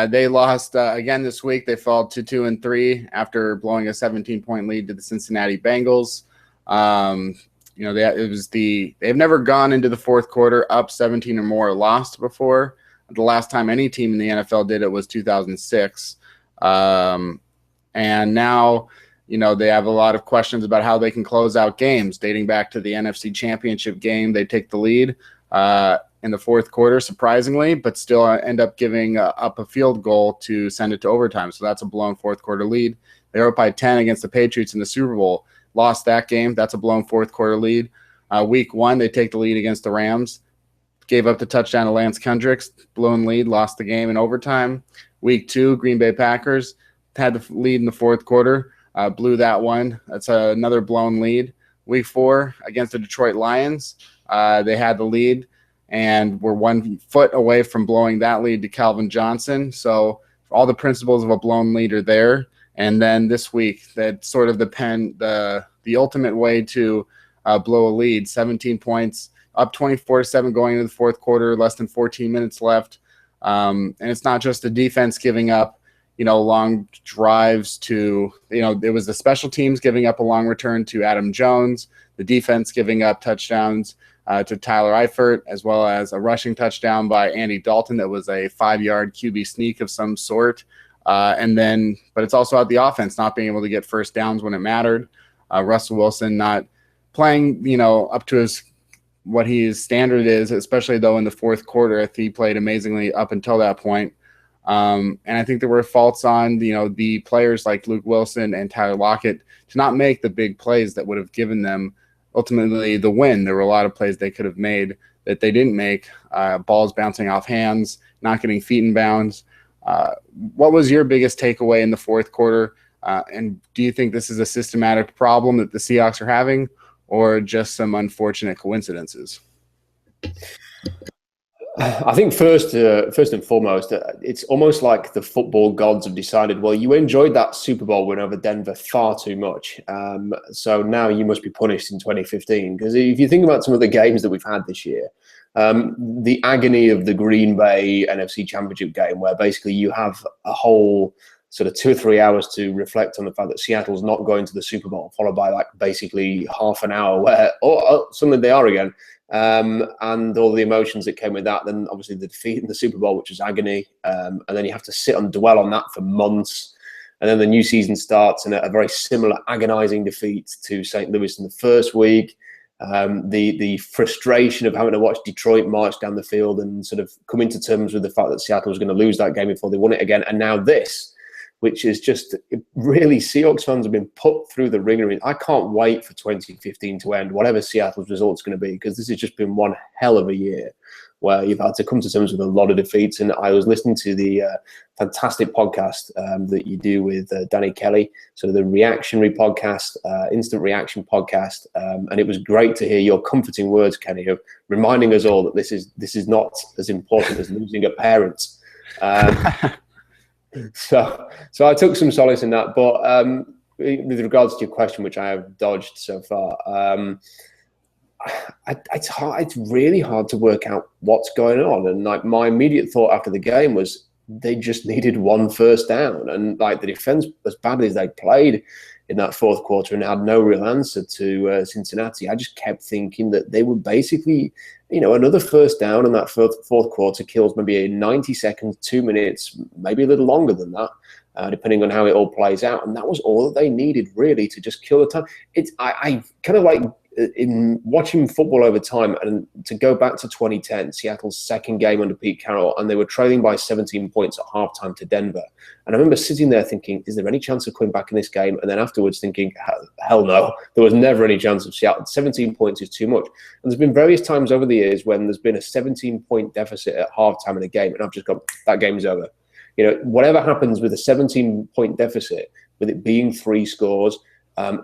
They lost again this week. They fell to 2-3 after blowing a 17-point lead to the Cincinnati Bengals. They've never gone into the fourth quarter up 17 or more lost before. The last time any team in the NFL did it was 2006. And now, they have a lot of questions about how they can close out games dating back to the NFC Championship game. They take the lead. in the fourth quarter, surprisingly, but still end up giving up a field goal to send it to overtime. So that's a blown fourth quarter lead. They were up by 10 against the Patriots in the Super Bowl. Lost that game. That's a blown fourth quarter lead. Week 1, they take the lead against the Rams. Gave up the touchdown to Lance Kendricks. Blown lead. Lost the game in overtime. Week 2, Green Bay Packers had the lead in the fourth quarter. Blew that one. That's another blown lead. Week 4 against the Detroit Lions. They had the lead and were 1 foot away from blowing that lead to Calvin Johnson. So all the principles of a blown lead are there. And then this week, that's sort of the ultimate way to blow a lead. 17 points, up 24-7 going into the fourth quarter, less than 14 minutes left. And it's not just the defense giving up, long drives to, it was the special teams giving up a long return to Adam Jones, the defense giving up touchdowns to Tyler Eifert, as well as a rushing touchdown by Andy Dalton that was a 5-yard QB sneak of some sort. But it's also out the offense not being able to get first downs when it mattered. Russell Wilson not playing, up to what his standard is, especially though in the fourth quarter. I think he played amazingly up until that point. And I think there were faults on, the players like Luke Wilson and Tyler Lockett to not make the big plays that would have given them ultimately the win. There were a lot of plays they could have made that they didn't make. Balls bouncing off hands, not getting feet in bounds. What was your biggest takeaway in the fourth quarter? And do you think this is a systematic problem that the Seahawks are having, or just some unfortunate coincidences? I think first and foremost, it's almost like the football gods have decided, well, you enjoyed that Super Bowl win over Denver far too much. So now you must be punished in 2015. Because if you think about some of the games that we've had this year, the agony of the Green Bay NFC Championship game, where basically you have a whole sort of 2 or 3 hours to reflect on the fact that Seattle's not going to the Super Bowl, followed by like basically half an hour where suddenly they are again. And all the emotions that came with that. Then obviously the defeat in the Super Bowl, which was agony. And then you have to sit and dwell on that for months. And then the new season starts in a very similar agonizing defeat to St. Louis in the first week. The frustration of having to watch Detroit march down the field and sort of coming to terms with the fact that Seattle was going to lose that game before they won it again. And now this, which is just really, Seahawks fans have been put through the ringer. I can't wait for 2015 to end, whatever Seattle's result's going to be, because this has just been one hell of a year where you've had to come to terms with a lot of defeats. And I was listening to the fantastic podcast that you do with Danny Kelly, sort of the reactionary podcast, instant reaction podcast. And it was great to hear your comforting words, Kenny, of reminding us all that this is not as important as losing a parent. So I took some solace in that. But with regards to your question, which I have dodged so far, it's really hard to work out what's going on. And like my immediate thought after the game was they just needed 1 first down. And like the defense, as badly as they played in that fourth quarter and had no real answer to Cincinnati, I just kept thinking that they were basically, another first down in that fourth quarter kills maybe 90 seconds, 2 minutes, maybe a little longer than that, depending on how it all plays out. And that was all that they needed, really, to just kill the time. I kind of like, in watching football over time, and to go back to 2010, Seattle's second game under Pete Carroll, and they were trailing by 17 points at halftime to Denver. And I remember sitting there thinking, is there any chance of coming back in this game? And then afterwards thinking, hell no, there was never any chance of Seattle. 17 points is too much. And there's been various times over the years when there's been a 17-point deficit at halftime in a game, and I've just gone, that game's over. Whatever happens with a 17-point deficit, with it being 3 scores,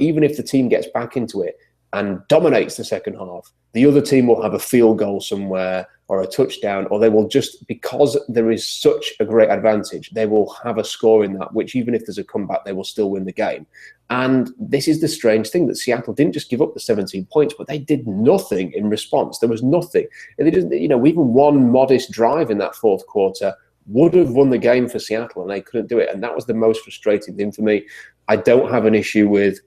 even if the team gets back into it and dominates the second half, the other team will have a field goal somewhere or a touchdown, or they will just, because there is such a great advantage, they will have a score in that, which even if there's a comeback, they will still win the game. And this is the strange thing, that Seattle didn't just give up the 17 points, but they did nothing in response. There was nothing. And they just, even one modest drive in that fourth quarter would have won the game for Seattle, and they couldn't do it. And that was the most frustrating thing for me. I don't have an issue with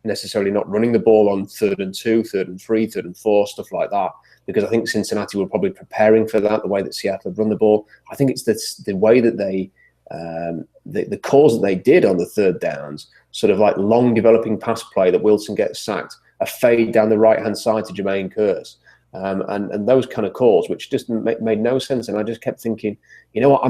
necessarily not running the ball on 3rd and 2, 3rd and 3, 3rd and 4, stuff like that, because I think Cincinnati were probably preparing for that, the way that Seattle had run the ball. I think it's the way that they, the calls that they did on the 3rd downs, sort of like long developing pass play that Wilson gets sacked, a fade down the right-hand side to Jermaine Kearse, and those kind of calls, which just made no sense. And I just kept thinking, you know what,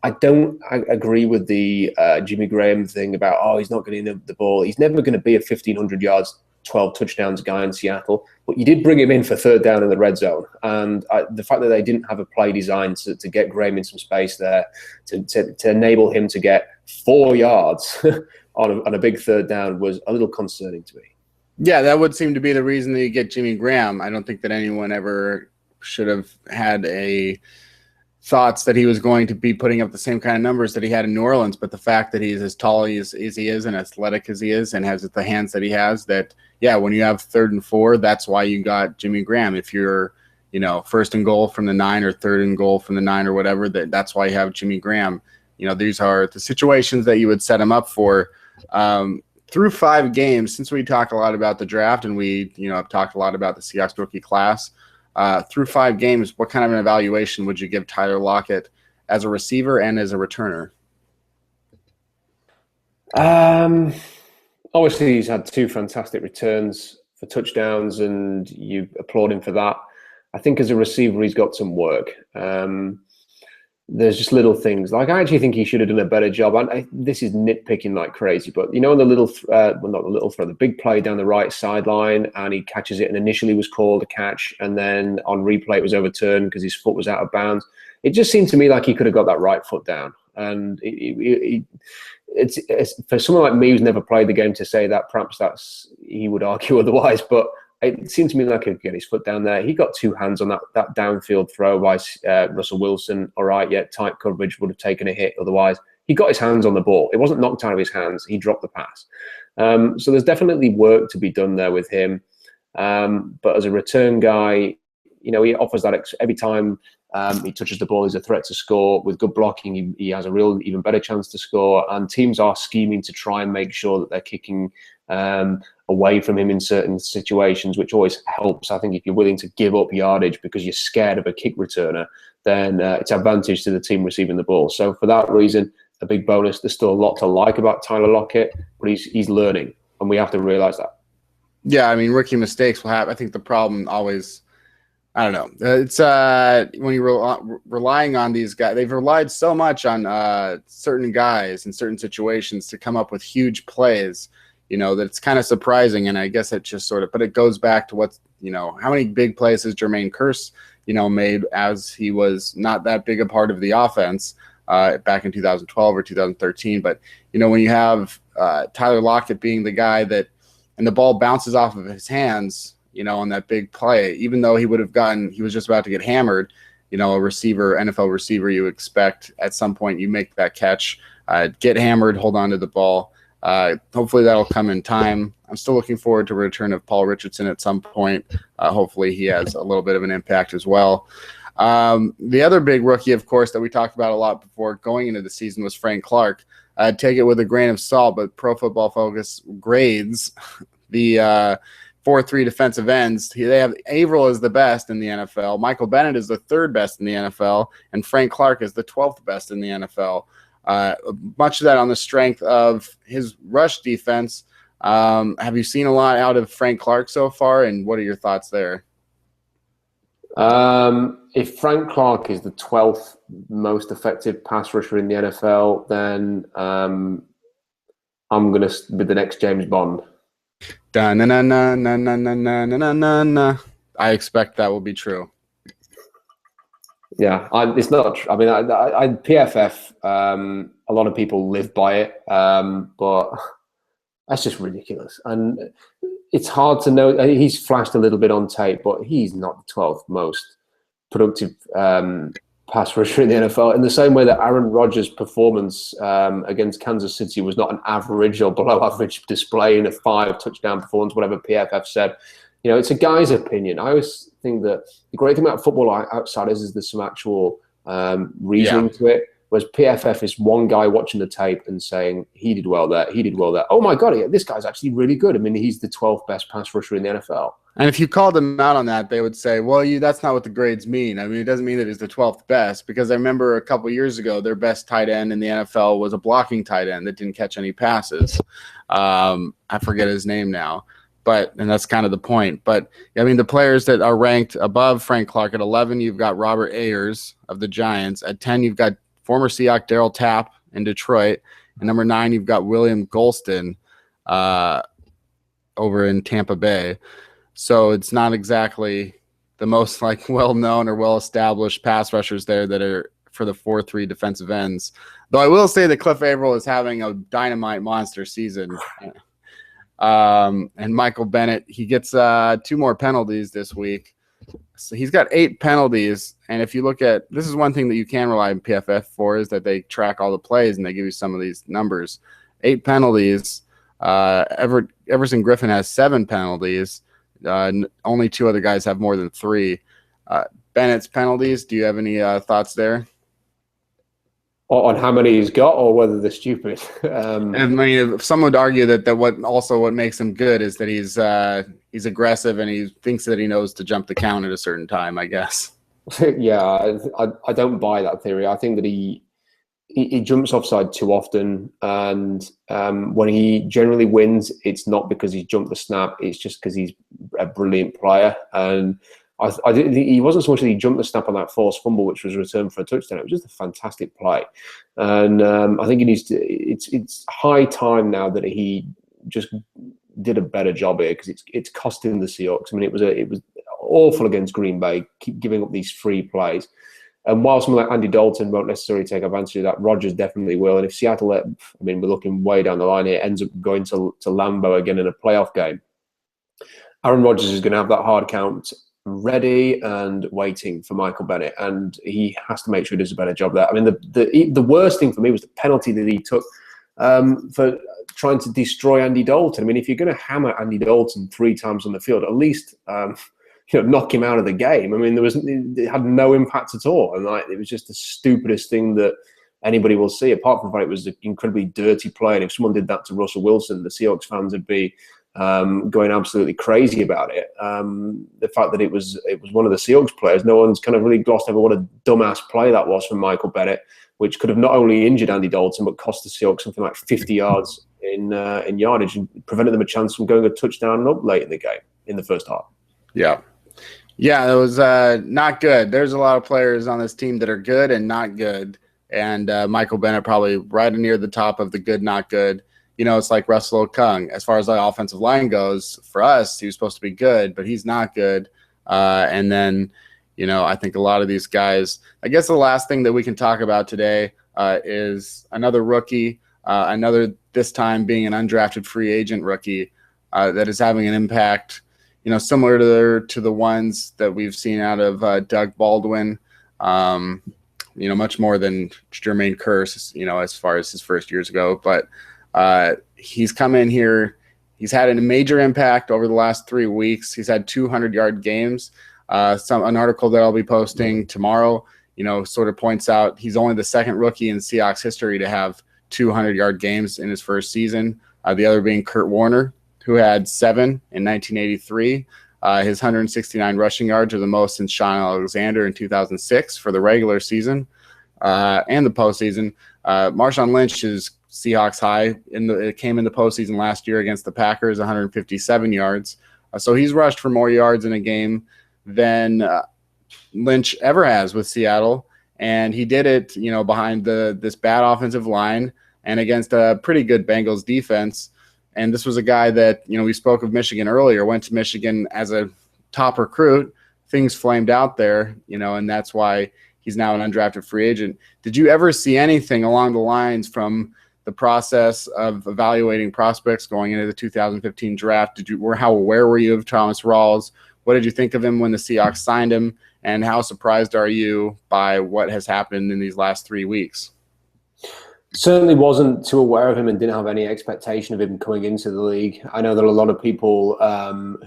I don't agree with the Jimmy Graham thing about, oh, he's not getting the ball. He's never going to be a 1,500 yards, 12 touchdowns guy in Seattle. But you did bring him in for third down in the red zone. And the fact that they didn't have a play designed to get Graham in some space there, to enable him to get 4 yards on a big third down was a little concerning to me. Yeah, that would seem to be the reason that you get Jimmy Graham. I don't think that anyone ever should have had a thoughts that he was going to be putting up the same kind of numbers that he had in New Orleans, but the fact that he's as tall as he is and athletic as he is and has the hands that he has, that, yeah, when you have 3rd and 4, that's why you got Jimmy Graham. If you're, 1st and goal from the 9 or 3rd and goal from the 9 or whatever, that's why you have Jimmy Graham. These are the situations that you would set him up for. Through 5 games, since we talk a lot about the draft and we, have talked a lot about the Seahawks rookie class, through 5 games, what kind of an evaluation would you give Tyler Lockett as a receiver and as a returner? Obviously, he's had 2 fantastic returns for touchdowns, and you applaud him for that. I think as a receiver, he's got some work. There's just little things. Like, I actually think he should have done a better job. This is nitpicking like crazy, but the little, not the little throw, the big play down the right sideline, and he catches it, and initially was called a catch, and then on replay it was overturned because his foot was out of bounds. It just seemed to me like he could have got that right foot down. And it's for someone like me who's never played the game to say that, perhaps he would argue otherwise, but it seemed to me like he could get his foot down there. He got 2 hands on that downfield throw by Russell Wilson. All right, yeah, tight coverage, would have taken a hit otherwise. He got his hands on the ball. It wasn't knocked out of his hands. He dropped the pass. So there's definitely work to be done there with him. But as a return guy, he offers that every time he touches the ball, he's a threat to score. With good blocking, he has a real even better chance to score. And teams are scheming to try and make sure that they're kicking away from him in certain situations, which always helps. I think if you're willing to give up yardage because you're scared of a kick returner, then it's advantage to the team receiving the ball. So for that reason, a big bonus. There's still a lot to like about Tyler Lockett, but he's learning, and we have to realize that. Yeah, I mean, rookie mistakes will happen. I think the problem always, I don't know. It's when you're relying on these guys, they've relied so much on certain guys in certain situations to come up with huge plays, that it's kind of surprising. And I guess it just but it goes back to what's, how many big plays has Jermaine Kearse, made as he was not that big a part of the offense back in 2012 or 2013. But, when you have Tyler Lockett being the guy that, and the ball bounces off of his hands, on that big play, even though he was just about to get hammered, a NFL receiver, you expect at some point you make that catch, get hammered, hold on to the ball. Hopefully that'll come in time. I'm still looking forward to a return of Paul Richardson at some point. Hopefully he has a little bit of an impact as well. The other big rookie, of course, that we talked about a lot before going into the season was Frank Clark. Take it with a grain of salt, but Pro Football Focus grades the 4-3 defensive ends. They have Averill is the best in the NFL. Michael Bennett is the 3rd best in the NFL, and Frank Clark is the 12th best in the NFL. Much of that on the strength of his rush defense. Have you seen a lot out of Frank Clark so far, and what are your thoughts there? If Frank Clark is the 12th most effective pass rusher in the NFL, then I'm going to be the next James Bond. I expect that will be true. Yeah, it's not. I mean, I PFF. A lot of people live by it, but that's just ridiculous. And it's hard to know. He's flashed a little bit on tape, but he's not the 12th most productive pass rusher in the NFL. In the same way that Aaron Rodgers' performance against Kansas City was not an average or below average display in a 5 touchdown performance, whatever PFF said. It's a guy's opinion. I always think that the great thing about football outsiders is there's some actual reasoning to it. Whereas PFF is one guy watching the tape and saying, he did well there, he did well there. Oh my God, this guy's actually really good. I mean, he's the 12th best pass rusher in the NFL. And if you called them out on that, they would say, well, that's not what the grades mean. I mean, it doesn't mean that he's the 12th best, because I remember a couple of years ago, their best tight end in the NFL was a blocking tight end that didn't catch any passes. I forget his name now. and that's kind of the point. But I mean, the players that are ranked above Frank Clark at 11, you've got Robert Ayers of the Giants. At 10, you've got former Seahawk Darryl Tapp in Detroit. And number 9, you've got William Golston over in Tampa Bay. So it's not exactly the most like well-known or well-established pass rushers there that are for the 4-3 defensive ends. Though I will say that Cliff Averill is having a dynamite monster season. And Michael Bennett, he gets 2 more penalties this week. So he's got 8 penalties. And if you look at, this is one thing that you can rely on PFF for, is that they track all the plays and they give you some of these numbers. 8 penalties. Everson Griffin has 7 penalties. Only 2 other guys have more than 3. Bennett's penalties, do you have any thoughts there? On how many he's got, or whether they're stupid? I mean, some would argue that what makes him good is that he's aggressive and he thinks that he knows to jump the count at a certain time, I guess. Yeah, I don't buy that theory. I think that he jumps offside too often, and when he generally wins, it's not because he's jumped the snap. It's just because he's a brilliant player. And I didn't think he wasn't so much that he jumped the snap on that forced fumble, which was returned for a touchdown. It was just a fantastic play, and I think he needs to. It's high time now that he just did a better job here, because it's costing the Seahawks. I mean, it was awful against Green Bay, keep giving up these free plays. And while someone like Andy Dalton won't necessarily take advantage of that, Rodgers definitely will. And if Seattle, we're looking way down the line here, ends up going to Lambeau again in a playoff game, Aaron Rodgers is going to have that hard count ready and waiting for Michael Bennett, and he has to make sure he does a better job there. I mean, the worst thing for me was the penalty that he took for trying to destroy Andy Dalton. I mean, if you're going to hammer Andy Dalton 3 times on the field, at least knock him out of the game. I mean, it had no impact at all, and it was just the stupidest thing that anybody will see. Apart from the fact it was an incredibly dirty play, and if someone did that to Russell Wilson, the Seahawks fans would be going absolutely crazy about it. The fact that it was one of the Seahawks players, no one's kind of really glossed over what a dumbass play that was from Michael Bennett, which could have not only injured Andy Dalton but cost the Seahawks something like 50 yards in yardage and prevented them a chance from going a touchdown and up late in the game in the first half. Yeah, it was not good. There's a lot of players on this team that are good and not good, and Michael Bennett probably right near the top of the good, not good. It's like Russell Okung. As far as the offensive line goes, for us, he was supposed to be good, but he's not good. And then, I think a lot of these guys, I guess the last thing that we can talk about today is another rookie, this time being an undrafted free agent rookie that is having an impact, similar to the ones that we've seen out of Doug Baldwin, much more than Jermaine Kearse, as far as his first years ago. But he's come in here. He's had a major impact over the last 3 weeks. He's had 200-yard games. An article that I'll be posting tomorrow, sort of points out he's only the second rookie in Seahawks history to have 200-yard games in his first season. The other being Kurt Warner, who had 7 in 1983. His 169 rushing yards are the most since Shaun Alexander in 2006 for the regular season and the postseason. Marshawn Lynch is Seahawks high. It came in the postseason last year against the Packers, 157 yards. So he's rushed for more yards in a game than Lynch ever has with Seattle, and he did it, behind this bad offensive line and against a pretty good Bengals defense. And this was a guy that, we spoke of Michigan earlier, went to Michigan as a top recruit. Things flamed out there, and that's why he's now an undrafted free agent. Did you ever see anything along the lines from the process of evaluating prospects going into the 2015 draft? How aware were you of Thomas Rawls? What did you think of him when the Seahawks signed him? And how surprised are you by what has happened in these last 3 weeks? Certainly wasn't too aware of him and didn't have any expectation of him coming into the league. I know there are a lot of people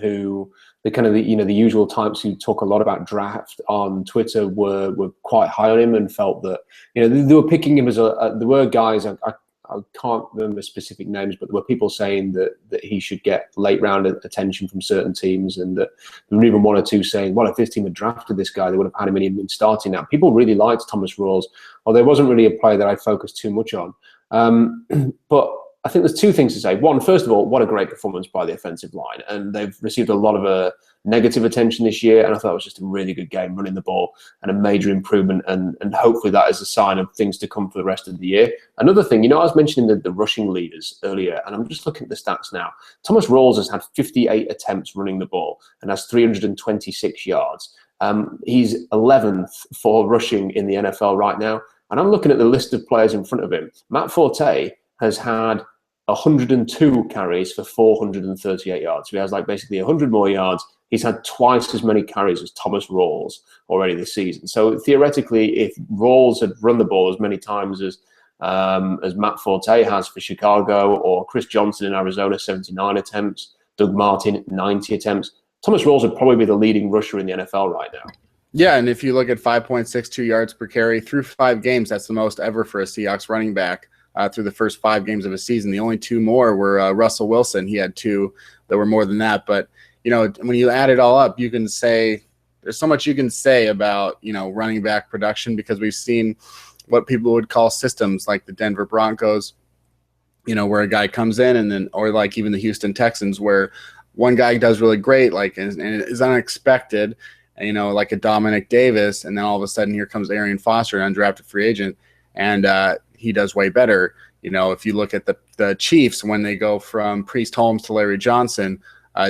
who the kind of the usual types who talk a lot about draft on Twitter were quite high on him and felt that they were picking him as there were guys I can't remember specific names, but there were people saying that he should get late round attention from certain teams, and that there were even 1 or 2 saying, well, if this team had drafted this guy, they would have had him in and starting now. People really liked Thomas Rawls, although it wasn't really a player that I focused too much on. But I think there's two things to say. One, first of all, what a great performance by the offensive line. And they've received a lot of negative attention this year. And I thought it was just a really good game running the ball and a major improvement. And hopefully that is a sign of things to come for the rest of the year. Another thing, I was mentioning the rushing leaders earlier, and I'm just looking at the stats now. Thomas Rawls has had 58 attempts running the ball and has 326 yards. He's 11th for rushing in the NFL right now. And I'm looking at the list of players in front of him. Matt Forte has had 102 carries for 438 yards. So he has basically 100 more yards. He's had twice as many carries as Thomas Rawls already this season. So theoretically, if Rawls had run the ball as many times as Matt Forte has for Chicago, or Chris Johnson in Arizona, 79 attempts, Doug Martin, 90 attempts, Thomas Rawls would probably be the leading rusher in the NFL right now. Yeah, and if you look at 5.62 yards per carry through 5 games, that's the most ever for a Seahawks running back. Through the first 5 games of a season. The only 2 more were Russell Wilson. He had 2 that were more than that. But, when you add it all up, you can say there's so much you can say about, running back production, because we've seen what people would call systems like the Denver Broncos, where a guy comes in and then, or like even the Houston Texans, where one guy does really great, and it is unexpected, like a Dominic Davis. And then all of a sudden here comes Arian Foster, an undrafted free agent. And, he does way better. If you look at the Chiefs, when they go from Priest Holmes to Larry Johnson,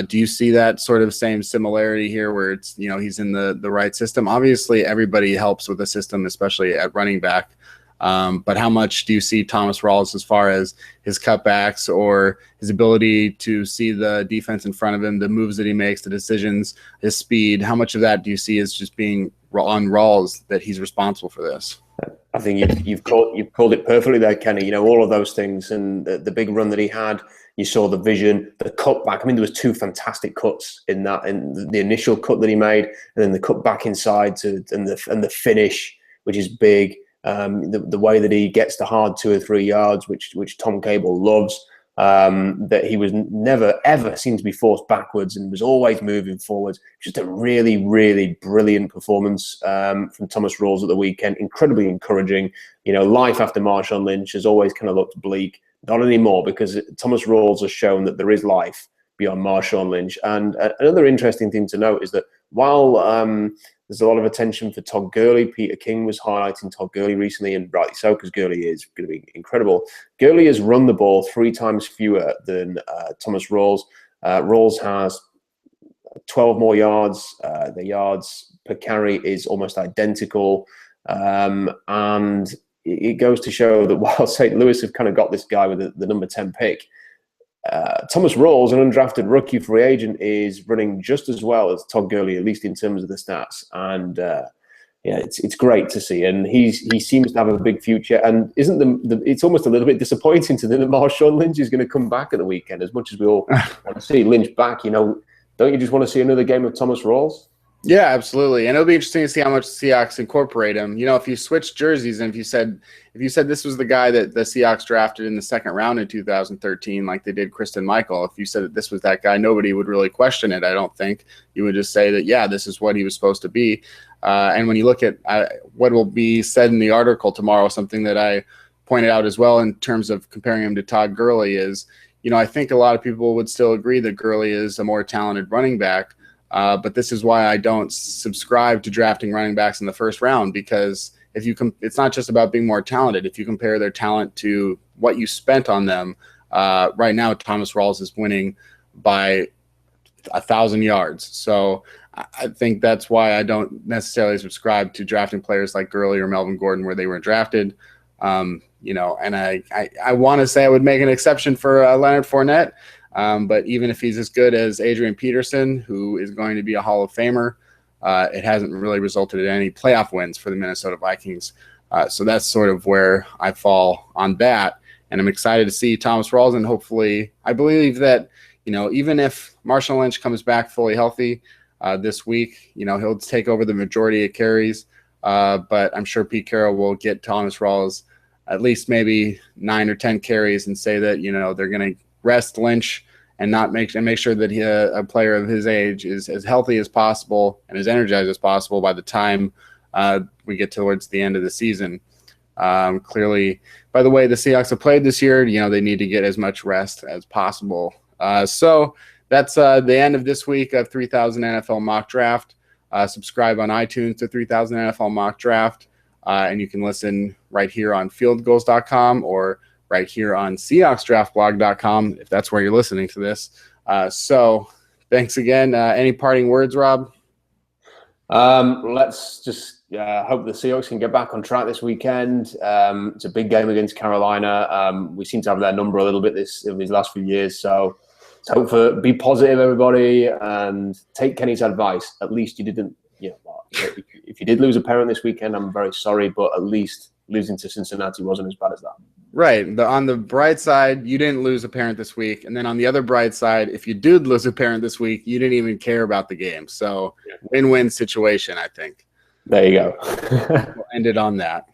do you see that sort of same similarity here where it's, he's in the right system? Obviously, everybody helps with the system, especially at running back. But how much do you see Thomas Rawls as far as his cutbacks or his ability to see the defense in front of him, the moves that he makes, the decisions, his speed? How much of that do you see as just being on Rawls, that he's responsible for this? I think you've called it perfectly there, Kenny. All of those things, and the big run that he had. You saw the vision, the cutback. I mean, there was 2 fantastic cuts in the initial cut that he made, and then the cut back inside and the finish, which is big. The way that he gets the hard 2 or 3 yards, which Tom Cable loves. That he was never ever seemed to be forced backwards and was always moving forwards. Just a really, really brilliant performance from Thomas Rawls at the weekend. Incredibly encouraging. Life after Marshawn Lynch has always kind of looked bleak. Not anymore, because Thomas Rawls has shown that there is life beyond Marshawn Lynch. And another interesting thing to note is that while there's a lot of attention for Todd Gurley, Peter King was highlighting Todd Gurley recently, and rightly so, because Gurley is going to be incredible. Gurley has run the ball 3 times fewer than Thomas Rawls. Rawls has 12 more yards. The yards per carry is almost identical. And it goes to show that while St. Louis have kind of got this guy with the number 10 pick, Thomas Rawls, an undrafted rookie free agent, is running just as well as Todd Gurley, at least in terms of the stats. And it's great to see. And he seems to have a big future. And it's almost a little bit disappointing to think that Marshawn Lynch is going to come back at the weekend, as much as we all want to see Lynch back. Don't you just want to see another game of Thomas Rawls? Yeah, absolutely. And it'll be interesting to see how much the Seahawks incorporate him. If you switch jerseys, and if you said this was the guy that the Seahawks drafted in the 2nd round in 2013, like they did Kristen Michael, if you said that this was that guy, nobody would really question it, I don't think. You would just say that, yeah, this is what he was supposed to be. And when you look at what will be said in the article tomorrow, something that I pointed out as well in terms of comparing him to Todd Gurley is, I think a lot of people would still agree that Gurley is a more talented running back. But this is why I don't subscribe to drafting running backs in the 1st round, because it's not just about being more talented. If you compare their talent to what you spent on them, right now Thomas Rawls is winning by 1,000 yards. So I think that's why I don't necessarily subscribe to drafting players like Gurley or Melvin Gordon where they were drafted. And I want to say I would make an exception for Leonard Fournette. But even if he's as good as Adrian Peterson, who is going to be a Hall of Famer, it hasn't really resulted in any playoff wins for the Minnesota Vikings. So that's sort of where I fall on that. And I'm excited to see Thomas Rawls, and hopefully I believe that, even if Marshawn Lynch comes back fully healthy this week, he'll take over the majority of carries. But I'm sure Pete Carroll will get Thomas Rawls at least maybe 9 or 10 carries and say that, they're going to rest Lynch and make sure that a player of his age is as healthy as possible and as energized as possible by the time we get towards the end of the season. Clearly, by the way the Seahawks have played this year, they need to get as much rest as possible. So that's the end of this week of 3000 NFL Mock Draft. Subscribe on iTunes to 3000 NFL Mock Draft, and you can listen right here on fieldgoals.com or right here on SeahawksDraftBlog.com if that's where you're listening to this. So thanks again. Any parting words, Rob? Let's just hope the Seahawks can get back on track this weekend. It's a big game against Carolina. We seem to have their number a little bit these last few years. So let's hope be positive, everybody, and take Kenny's advice. At least you didn't, if you did lose a parent this weekend, I'm very sorry, but at least losing to Cincinnati wasn't as bad as that. Right. On the bright side, you didn't lose a parent this week. And then on the other bright side, if you did lose a parent this week, you didn't even care about the game. So win-win situation, I think. There you go. We'll end it on that.